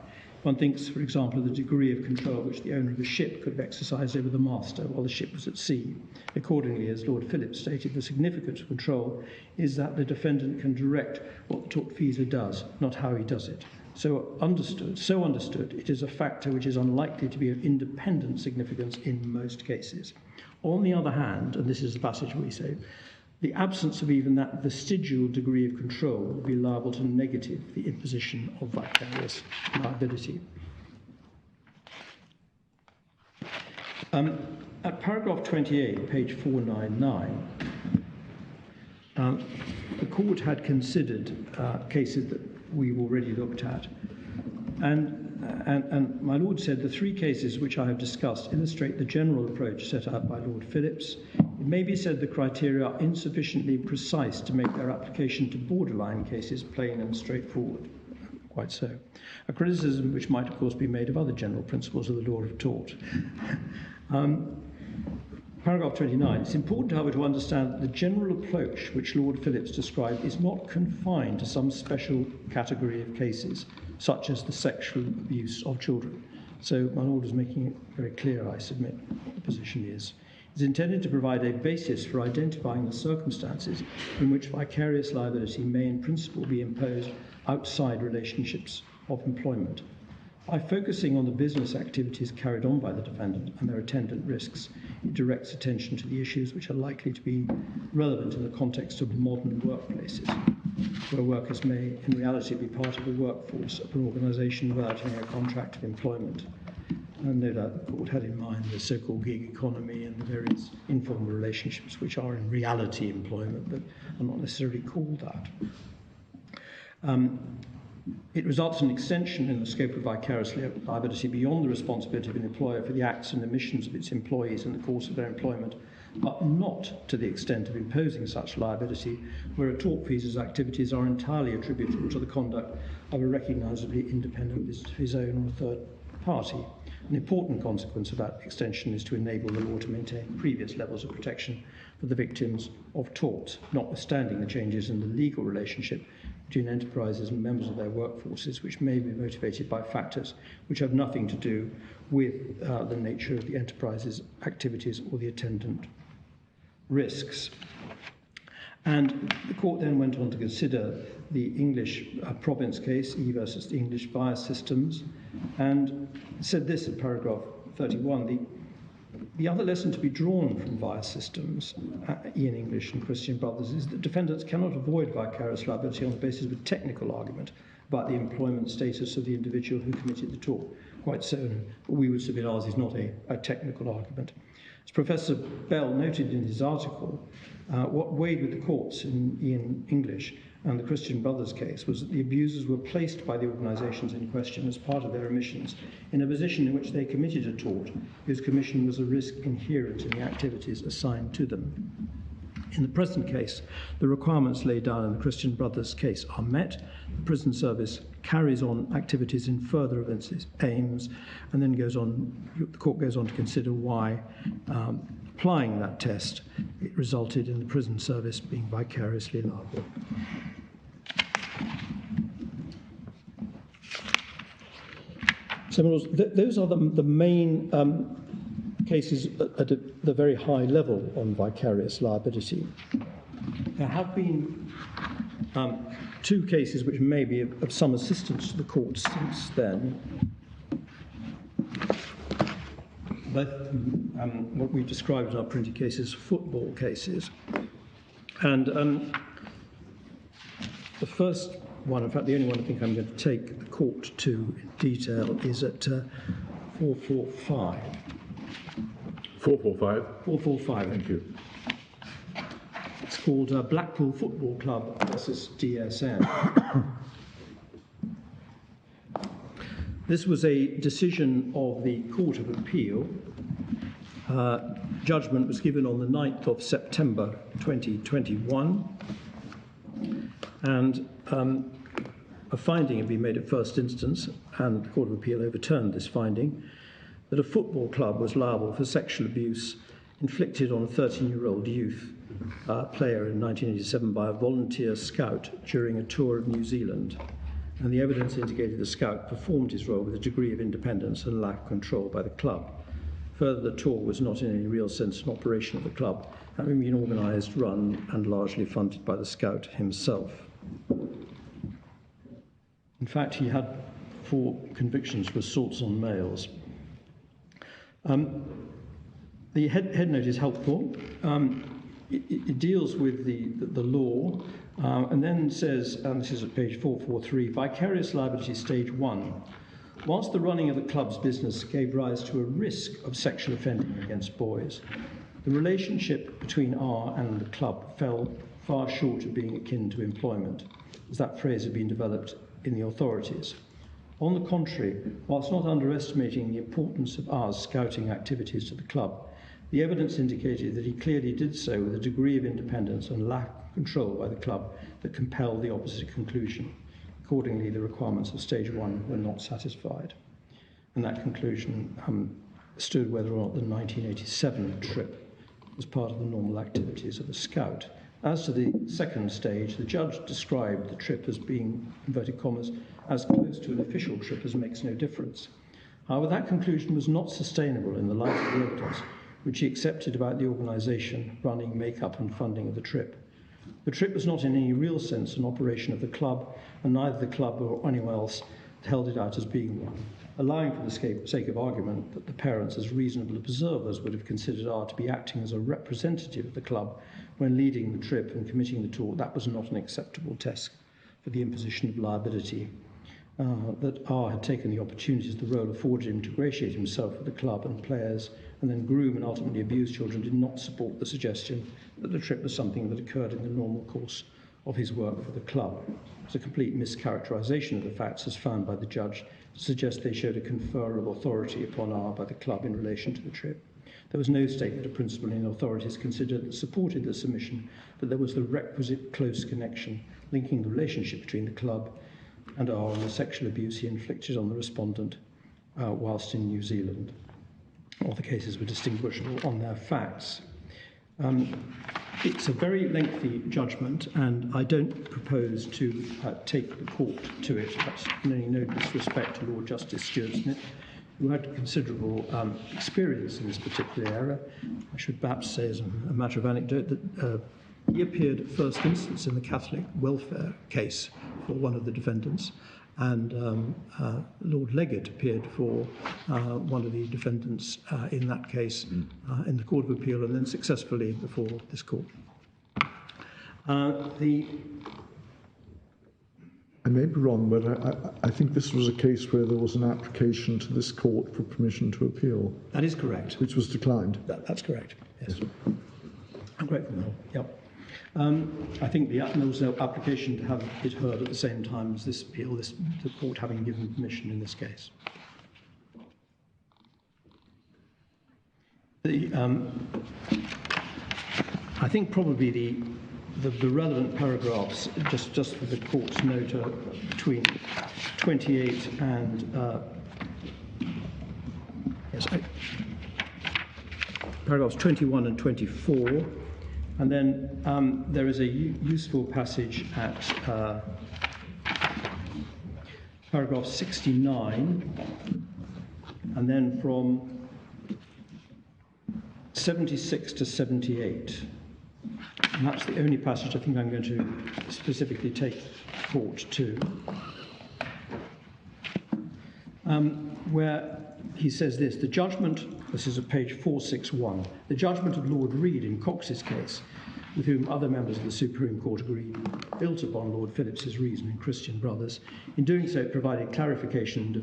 One thinks, for example, of the degree of control which the owner of a ship could have exercised over the master while the ship was at sea. Accordingly, as Lord Phillips stated, the significance of control is that the defendant can direct what the tortfeasor does, not how he does it. So understood, it is a factor which is unlikely to be of independent significance in most cases. On the other hand, and this is the passage we say, the absence of even that vestigial degree of control will be liable to negative the imposition of vicarious liability. At paragraph 28, page 499, the court had considered cases that we've already looked at, and my Lord said the three cases which I have discussed illustrate the general approach set out by Lord Phillips. It may be said the criteria are insufficiently precise to make their application to borderline cases plain and straightforward. Quite so. A criticism which might, of course, be made of other general principles of the law of tort. Paragraph 29. It's important, however, to understand that the general approach which Lord Phillips described is not confined to some special category of cases, such as the sexual abuse of children. So my Lord is making it very clear, I submit, what the position is. It's intended to provide a basis for identifying the circumstances in which vicarious liability may in principle be imposed outside relationships of employment. By focusing on the business activities carried on by the defendant and their attendant risks, it directs attention to the issues which are likely to be relevant in the context of modern workplaces, where workers may in reality be part of the workforce of an organisation without having a contract of employment. And no doubt the court had in mind the so-called gig economy and the various informal relationships which are in reality employment but are not necessarily called that. It results in an extension in the scope of vicarious liability beyond the responsibility of an employer for the acts and omissions of its employees in the course of their employment, but not to the extent of imposing such liability where a tortfeasor's activities are entirely attributable to the conduct of a recognisably independent business of his own or a third party. An important consequence of that extension is to enable the law to maintain previous levels of protection for the victims of torts, notwithstanding the changes in the legal relationship between enterprises and members of their workforces, which may be motivated by factors which have nothing to do with the nature of the enterprise's activities or the attendant risks. And the court then went on to consider the English province case, E versus the English bias systems, and said this in paragraph 31, the other lesson to be drawn from bias systems, Ian English and Christian Brothers, is that defendants cannot avoid vicarious liability on the basis of a technical argument about the employment status of the individual who committed the tort. Quite so, we would submit ours is not a technical argument. As Professor Bell noted in his article, what weighed with the courts in Ian English and the Christian Brothers case was that the abusers were placed by the organisations in question as part of their omissions in a position in which they committed a tort whose commission was a risk inherent in the activities assigned to them. In the present case, the requirements laid down in the Christian Brothers case are met. The prison service carries on activities in further of its aims, and then the court goes on to consider why, applying that test, it resulted in the prison service being vicariously liable. So those are the main cases at the very high level on vicarious liability. There have been two cases which may be of some assistance to the court since then. Both what we've described in our printed cases, football cases. And the first one, in fact the only one I think I'm going to take the court to in detail, is at 445. 445? 445. Thank you. It's called Blackpool Football Club versus DSN. This was a decision of the Court of Appeal. Judgment was given on the 9th of September 2021, and a finding had been made at first instance, and the Court of Appeal overturned this finding, that a football club was liable for sexual abuse inflicted on a 13-year-old youth player in 1987 by a volunteer scout during a tour of New Zealand. and the evidence indicated the scout performed his role with a degree of independence and lack of control by the club. Further, the tour was not in any real sense an operation of the club, having been organised, run, and largely funded by the scout himself. In fact, he had 4 convictions for assaults on males. The head note is helpful. It deals with the law, and then says, and this is at page 443, vicarious liability stage 1. Whilst the running of the club's business gave rise to a risk of sexual offending against boys, the relationship between R and the club fell far short of being akin to employment, as that phrase had been developed in the authorities. On the contrary, whilst not underestimating the importance of R's scouting activities to the club, the evidence indicated that he clearly did so with a degree of independence and lack of control by the club that compelled the opposite conclusion. Accordingly, the requirements of stage 1 were not satisfied. And that conclusion stood whether or not the 1987 trip was part of the normal activities of a scout. As to the second stage, the judge described the trip as being, inverted commas, as close to an official trip as makes no difference. However, that conclusion was not sustainable in the light of the evidence which he accepted about the organisation, running, make-up and funding of the trip. The trip was not in any real sense an operation of the club, and neither the club or anyone else held it out as being one, allowing for the sake of argument that the parents, as reasonable observers, would have considered R to be acting as a representative of the club when leading the trip and committing the tour. That was not an acceptable test for the imposition of liability. That R had taken the opportunities the role afforded him to ingratiate himself with the club and players and then groom and ultimately abuse children did not support the suggestion that the trip was something that occurred in the normal course of his work for the club. It was a complete mischaracterization of the facts as found by the judge to suggest they showed a confer of authority upon R by the club in relation to the trip. There was no statement of principle in authorities considered that supported the submission that there was the requisite close connection linking the relationship between the club and R and the sexual abuse he inflicted on the respondent whilst in New Zealand. All the cases were distinguishable on their facts. It's a very lengthy judgment, and I don't propose to take the court to it. That's no disrespect to Lord Justice Stuart Smith, who had considerable experience in this particular area. I should perhaps say, as a matter of anecdote, that he appeared at first instance in the Catholic welfare case for one of the defendants, and Lord Leggett appeared for one of the defendants in that case in the Court of Appeal, and then successfully before this court. I may be wrong, but I think this was a case where there was an application to this court for permission to appeal. That is correct. Which was declined. That's correct, yes. I'm grateful, yep. I think there was no application to have it heard at the same time as this appeal, the court having given permission in this case. I think probably the relevant paragraphs, just for the court's note, are between 28 and paragraphs 21 and 24. And then there is a useful passage at paragraph 69, and then from 76 to 78. And that's the only passage I think I'm going to specifically take court to, where he says this: the judgment, this is at page 461, the judgment of Lord Reed in Cox's case, with whom other members of the Supreme Court agreed, built upon Lord Phillips's reason in Christian Brothers. In doing so, it provided clarification and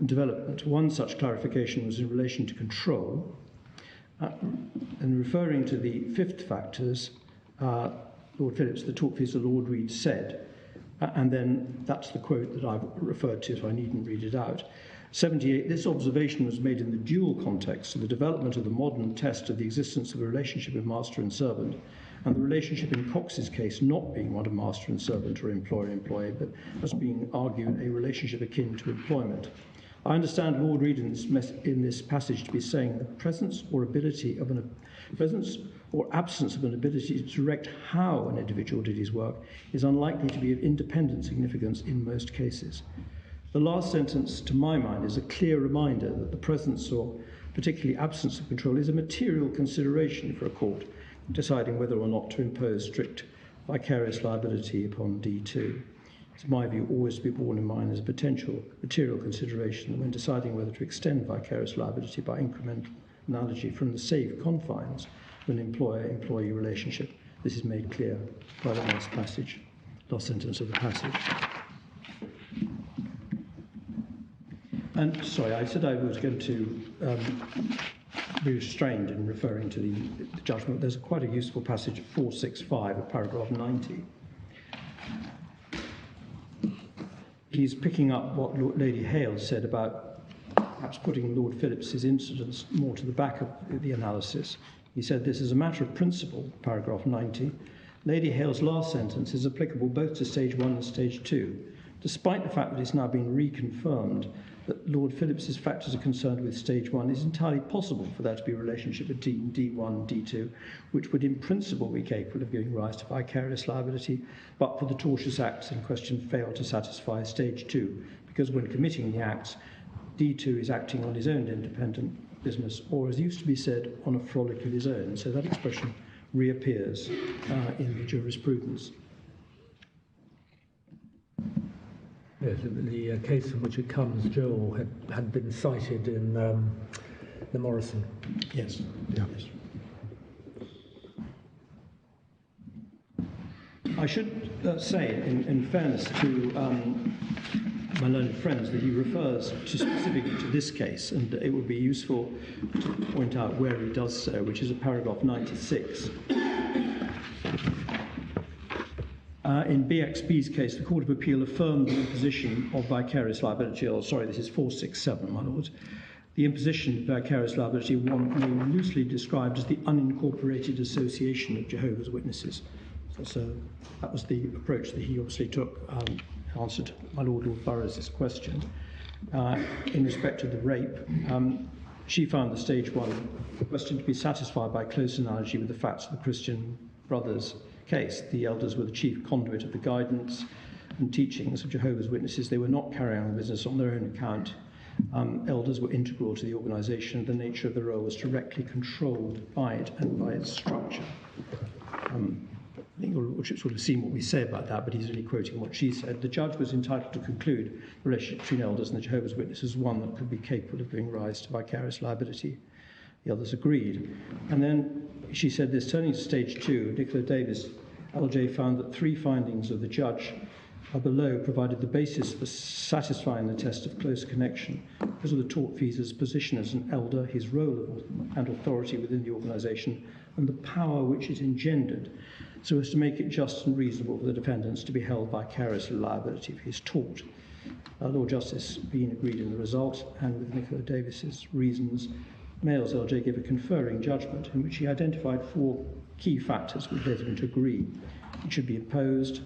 development. One such clarification was in relation to control, and referring to the fifth factors, Lord Phillips, the tortfeasor Lord Reed said, and then that's the quote that I've referred to, so I needn't read it out. 78, this observation was made in the dual context of the development of the modern test of the existence of a relationship of master and servant, and the relationship in Cox's case not being one of master and servant or employer-employee, but as being argued a relationship akin to employment. I understand Lord Reed in this passage to be saying the presence or absence of an ability to direct how an individual did his work is unlikely to be of independent significance in most cases. The last sentence, to my mind, is a clear reminder that the presence or particularly absence of control is a material consideration for a court deciding whether or not to impose strict vicarious liability upon D2. It's, in my view, always to be borne in mind as a potential material consideration when deciding whether to extend vicarious liability by incremental analogy from the safe confines of an employer-employee relationship. This is made clear by the last sentence of the passage. And, sorry, I said I was going to be restrained in referring to the judgment. There's quite a useful passage at 465 of paragraph 90. He's picking up what Lady Hale said about perhaps putting Lord Phillips's incidents more to the back of the analysis. He said, this is a matter of principle, paragraph 90. Lady Hale's last sentence is applicable both to stage 1 and stage 2, despite the fact that it's now been reconfirmed that Lord Phillips's factors are concerned with stage 1. It's entirely possible for there to be a relationship between D1 and D2, which would in principle be capable of giving rise to vicarious liability, but for the tortious acts in question fail to satisfy stage 2, because when committing the acts, D2 is acting on his own independent business, or as used to be said, on a frolic of his own. So that expression reappears in the jurisprudence. Yes, the case from which it comes, Joel, had been cited in the Morrison. Yes. Yeah. Yes. I should say, in fairness to my learned friends, that he refers specifically to this case, and it would be useful to point out where he does so, which is at paragraph 96. In BXB's case, the Court of Appeal affirmed the imposition of vicarious liability, this is 467, my lord. The imposition of vicarious liability, one may loosely described as the unincorporated association of Jehovah's Witnesses. So that was the approach that he obviously took in answer to my Lord Burroughs' question. In respect to the rape, she found the stage 1 question to be satisfied by close analogy with the facts of the Christian Brothers case. The elders were the chief conduit of the guidance and teachings of Jehovah's Witnesses. They were not carrying on the business on their own account. Elders were integral to the organisation. The nature of the role was directly controlled by it and by its structure. I think you'll sort of seen what we say about that, but he's only quoting what she said. The judge was entitled to conclude the relationship between elders and the Jehovah's Witnesses one that could be capable of giving rise to vicarious liability. The others agreed. And then she said this, turning to stage 2, Nicola Davis, LJ found that 3 findings of the judge below provided the basis for satisfying the test of close connection because of the tortfeasor's position as an elder, his role and authority within the organisation, and the power which it engendered, so as to make it just and reasonable for the defendants to be held vicariously liability for his tort. Lord Justice Bean agreed in the result, and with Nicola Davis's reasons, Mayles LJ gave a conferring judgment in which he identified 4 key factors which led him to agree. It should be imposed.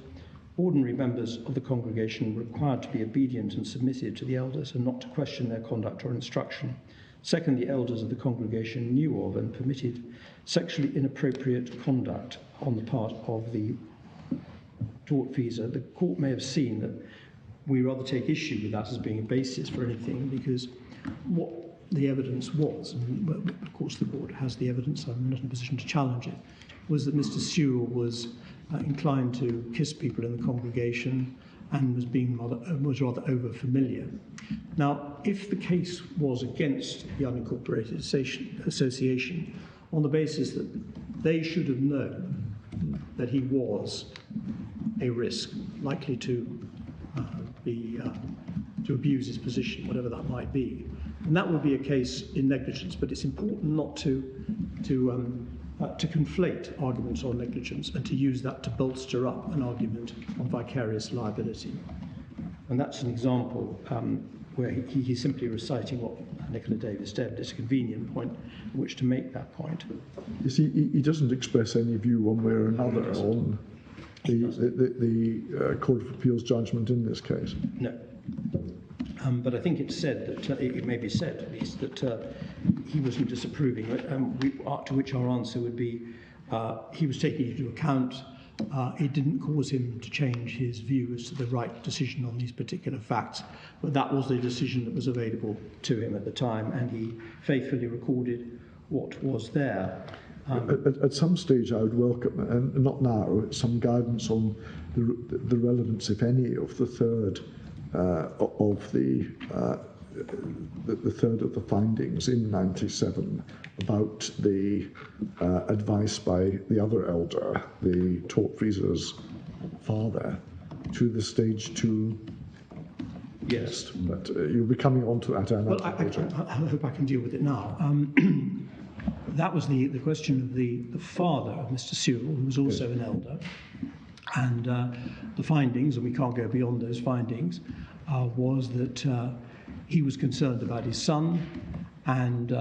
Ordinary members of the congregation were required to be obedient and submissive to the elders and not to question their conduct or instruction. Second, the elders of the congregation knew of and permitted sexually inappropriate conduct on the part of the tortfeasor. The court may have seen that we rather take issue with that as being a basis for anything, because what the evidence was, and of course the court has the evidence, I'm not in a position to challenge it, was that Mr. Sewell was inclined to kiss people in the congregation and was rather over-familiar. Now, if the case was against the unincorporated association on the basis that they should have known that he was a risk, likely to abuse his position, whatever that might be, and that would be a case in negligence. But it's important not to conflate arguments on negligence and to use that to bolster up an argument on vicarious liability. And that's an example where he's simply reciting what Nicola Davis said. It's a convenient point in which to make that point. You see, he doesn't express any view one way or another on the Court of Appeal's judgment in this case. No. But I think it's said that, it may be said at least, that he wasn't disapproving, to which our answer would be he was taking into account. It didn't cause him to change his view as to the right decision on these particular facts, but that was the decision that was available to him at the time, and he faithfully recorded what was there. At some stage, I would welcome, and not now, some guidance on the relevance, if any, of the third the third of the findings in 97 about the advice by the other elder, the tortfeasor's father, to the stage 2. Yes, but you'll be coming on to that. Well, I hope I can deal with it now. That was the question of the father of Mr. Sewell, who was also an elder, and the findings, and we can't go beyond those findings, was that he was concerned about his son and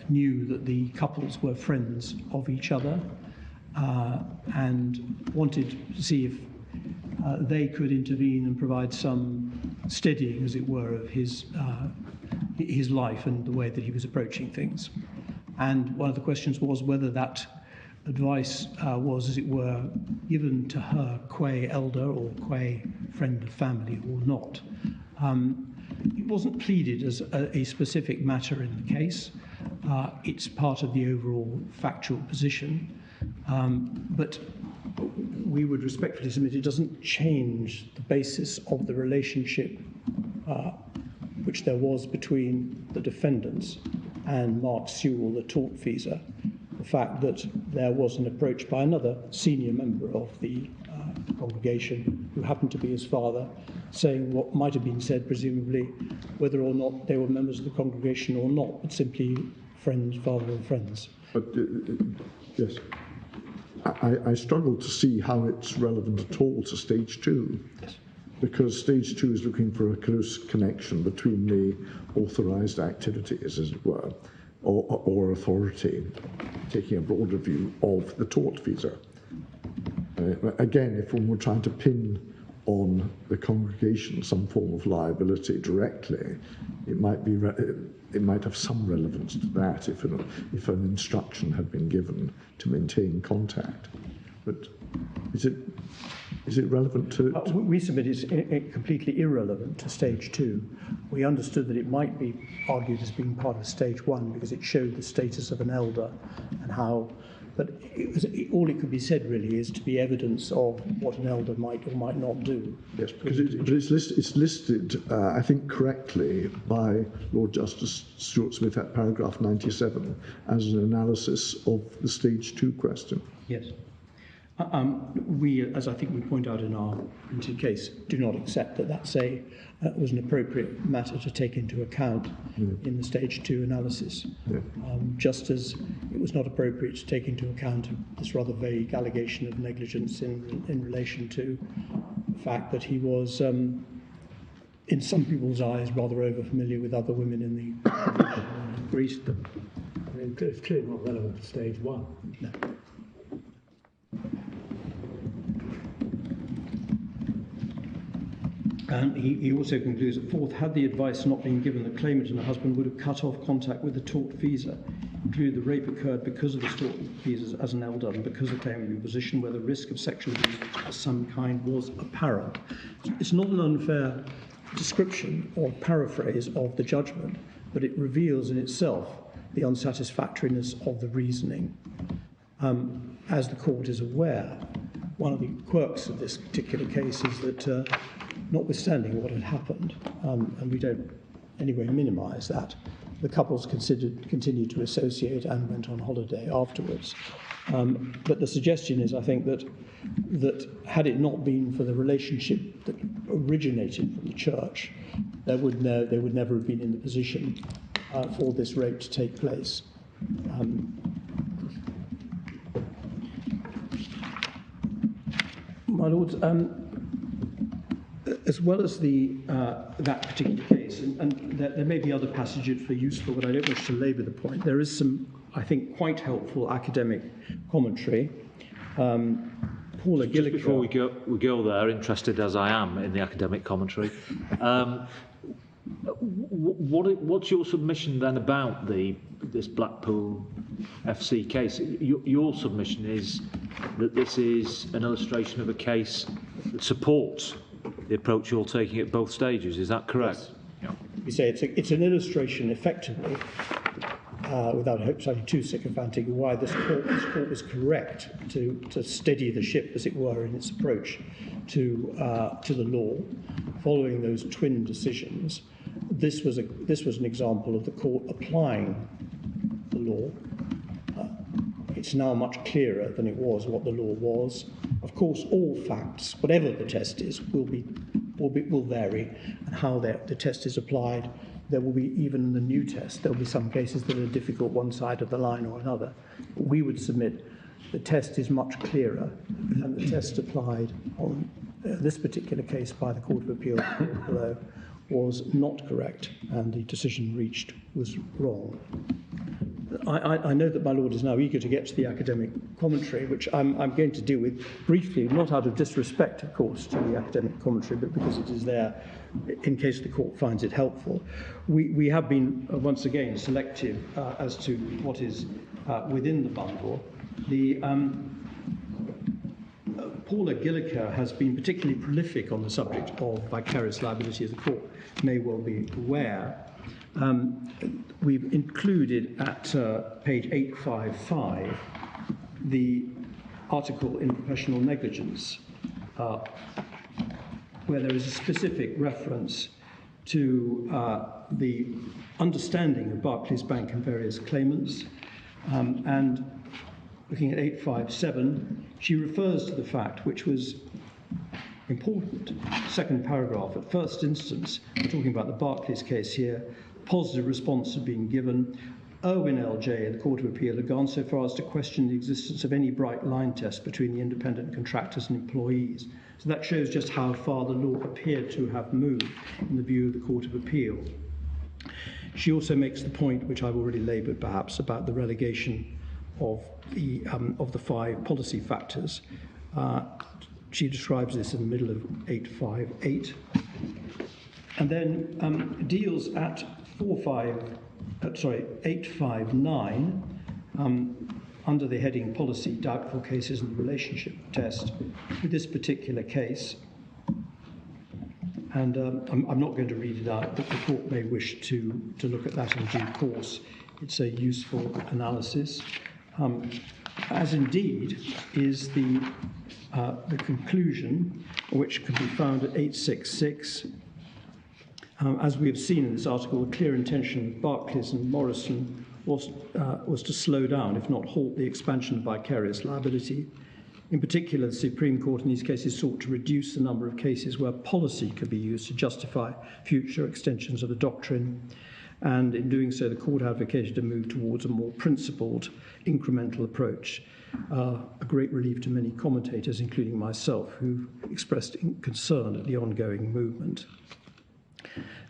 knew that the couples were friends of each other and wanted to see if they could intervene and provide some steadying, as it were, of his life and the way that he was approaching things. And one of the questions was whether that advice was, as it were, given to her qua elder or qua friend of family or not. It wasn't pleaded as a specific matter in the case. It's part of the overall factual position. But we would respectfully submit it doesn't change the basis of the relationship which there was between the defendants and Mark Sewell, the tortfeasor. The fact that there was an approach by another senior member of the congregation, who happened to be his father, saying what might have been said, presumably, whether or not they were members of the congregation or not, but simply friends, father and friends. But yes, I struggle to see how it's relevant at all to stage 2. Yes. Because stage 2 is looking for a close connection between the authorised activities, as it were, or authority, taking a broader view of the tortfeasor. Again, if one were trying to pin on the congregation some form of liability directly, it might have some relevance to that if an instruction had been given to maintain contact. But is it relevant to? We submit it's completely irrelevant to stage 2. We understood that it might be argued as being part of stage 1 because it showed the status of an elder and how. But all it could be said really is to be evidence of what an elder might or might not do. Yes, because it's listed, I think correctly, by Lord Justice Stuart Smith at paragraph 97 as an analysis of the stage 2 question. Yes. We, as I think we point out in our printed case, do not accept that was an appropriate matter to take into account in the stage 2 analysis. Yeah. Just as it was not appropriate to take into account this rather vague allegation of negligence in relation to the fact that he was, in some people's eyes, rather over-familiar with other women in the Greece. I mean, it's clearly not relevant to stage 1. No. And he also concludes that, fourth, had the advice not been given, the claimant and the husband would have cut off contact with the tortfeasor. Included the rape occurred because of the tortfeasor as an elder and because the claimant was in a position where the risk of sexual abuse of some kind was apparent. It's not an unfair description or paraphrase of the judgment, but it reveals in itself the unsatisfactoriness of the reasoning. As the court is aware, one of the quirks of this particular case is that notwithstanding what had happened, and we don't anyway minimise that, the couples continued to associate and went on holiday afterwards. But the suggestion is, I think, that had it not been for the relationship that originated from the church, they would never have been in the position for this rape to take place. My lords, as well as that particular case, and there may be other passages that are useful, but I don't wish to labour the point. There is some, I think, quite helpful academic commentary. Paula Gilligan. Just before we go there, interested as I am in the academic commentary, What's your submission then about this Blackpool FC case? Your submission is that this is an illustration of a case that supports the approach you're taking at both stages. Is that correct? Yes. You say it's an illustration, effectively, without sounding too sycophantic, why this court was correct to steady the ship, as it were, in its approach to the law, following those twin decisions. This was an example of the court applying the law. It's now much clearer than it was what the law was. Of course, all facts, whatever the test is, will vary, and how the test is applied. There will be, even in the new test, there will be some cases that are difficult one side of the line or another. But we would submit the test is much clearer, and the test applied on this particular case by the Court of Appeal below was not correct, and the decision reached was wrong. I know that my Lord is now eager to get to the academic commentary, which I'm going to deal with briefly, not out of disrespect, of course, to the academic commentary, but because it is there in case the court finds it helpful. We have been, once again, selective as to what is within the bundle. Paula Gilliker has been particularly prolific on the subject of vicarious liability, as the court may well be aware. We've included at page 855 the article in professional negligence, where there is a specific reference to the understanding of Barclays Bank and various claimants. And looking at 857, she refers to the fact, which was important, second paragraph, at first instance, we're talking about the Barclays case here, positive response had been given. Irwin LJ at the Court of Appeal had gone so far as to question the existence of any bright line test between the independent contractors and employees. So that shows just how far the law appeared to have moved in the view of the Court of Appeal. She also makes the point, which I've already laboured perhaps, about the relegation of the 5 policy factors. She describes this in the middle of 858, and then deals at 859 under the heading Policy, Doubtful Cases and the Relationship Test with this particular case. And I'm not going to read it out, but the court may wish to look at that in due course. It's a useful analysis, as indeed is the conclusion, which can be found at 866. As we have seen in this article, the clear intention of Barclays and Morrison was to slow down, if not halt, the expansion of vicarious liability. In particular, the Supreme Court in these cases sought to reduce the number of cases where policy could be used to justify future extensions of the doctrine. And in doing so, the court advocated a move towards a more principled, incremental approach, a great relief to many commentators, including myself, who expressed concern at the ongoing movement.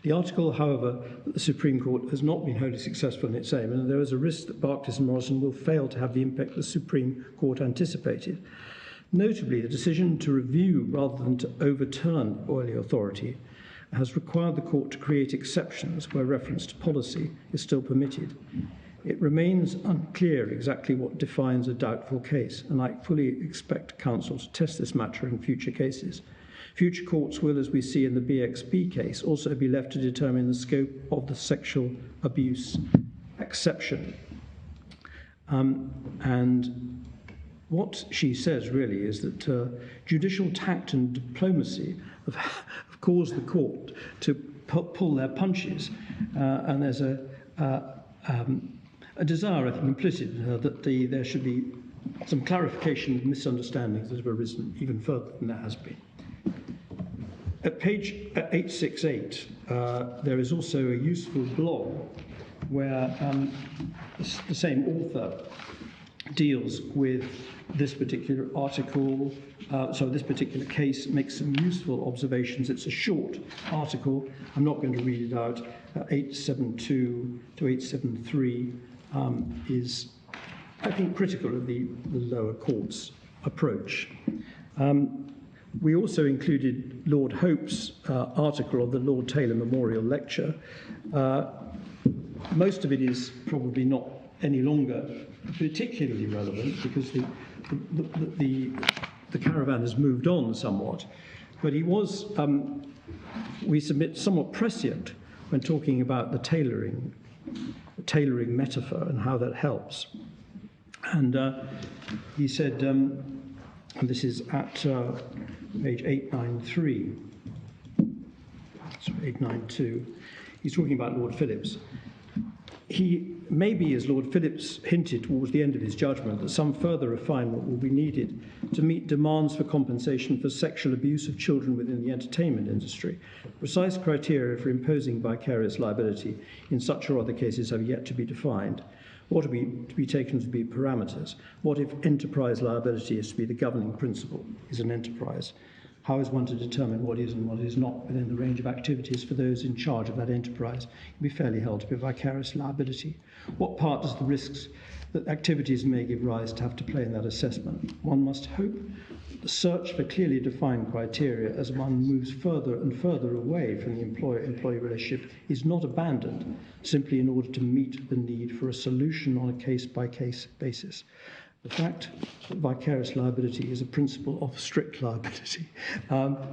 The article, however, that the Supreme Court has not been wholly successful in its aim, and there is a risk that Barclays and Morrison will fail to have the impact the Supreme Court anticipated. Notably, the decision to review rather than to overturn oily authority has required the court to create exceptions where reference to policy is still permitted. It remains unclear exactly what defines a doubtful case, and I fully expect counsel to test this matter in future cases. Future courts will, as we see in the BXB case, also be left to determine the scope of the sexual abuse exception. And what she says really is that judicial tact and diplomacy have caused the court to pull their punches, and there's a desire, I think, implicit in her that there should be some clarification of misunderstandings that have arisen even further than there has been. At page 868, there is also a useful blog where the same author deals with this particular article, this particular case, makes some useful observations. It's a short article. I'm not going to read it out. 872 to 873 is, I think, critical of the lower court's approach. We also included Lord Hope's article on the Lord Taylor Memorial Lecture. Most of it is probably not any longer particularly relevant because the caravan has moved on somewhat. But he was, we submit, somewhat prescient when talking about the tailoring metaphor and how that helps. And he said, and this is at page 893, sorry, 892, he's talking about Lord Phillips. He maybe, as Lord Phillips hinted towards the end of his judgment, that some further refinement will be needed to meet demands for compensation for sexual abuse of children within the entertainment industry. Precise criteria for imposing vicarious liability in such or other cases have yet to be defined. What are to be taken to be parameters? What if enterprise liability is to be the governing principle? Is an enterprise? How is one to determine what is and what is not within the range of activities for those in charge of that enterprise can be fairly held to be vicarious liability? What part does the risks that activities may give rise to have to play in that assessment? One must hope the search for clearly defined criteria as one moves further and further away from the employer-employee relationship is not abandoned simply in order to meet the need for a solution on a case-by-case basis. The fact that vicarious liability is a principle of strict liability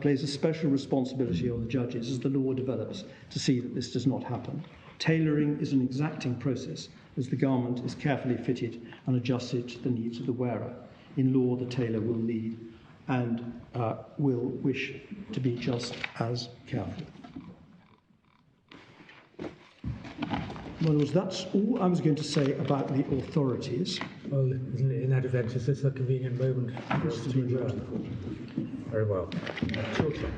plays a special responsibility on the judges as the law develops to see that this does not happen. Tailoring is an exacting process as the garment is carefully fitted and adjusted to the needs of the wearer. In law, the tailor will need and will wish to be just as careful. Well, that's all I was going to say about the authorities. Well, isn't it, in that event, is this a convenient moment for us to... Very well. 2 o'clock.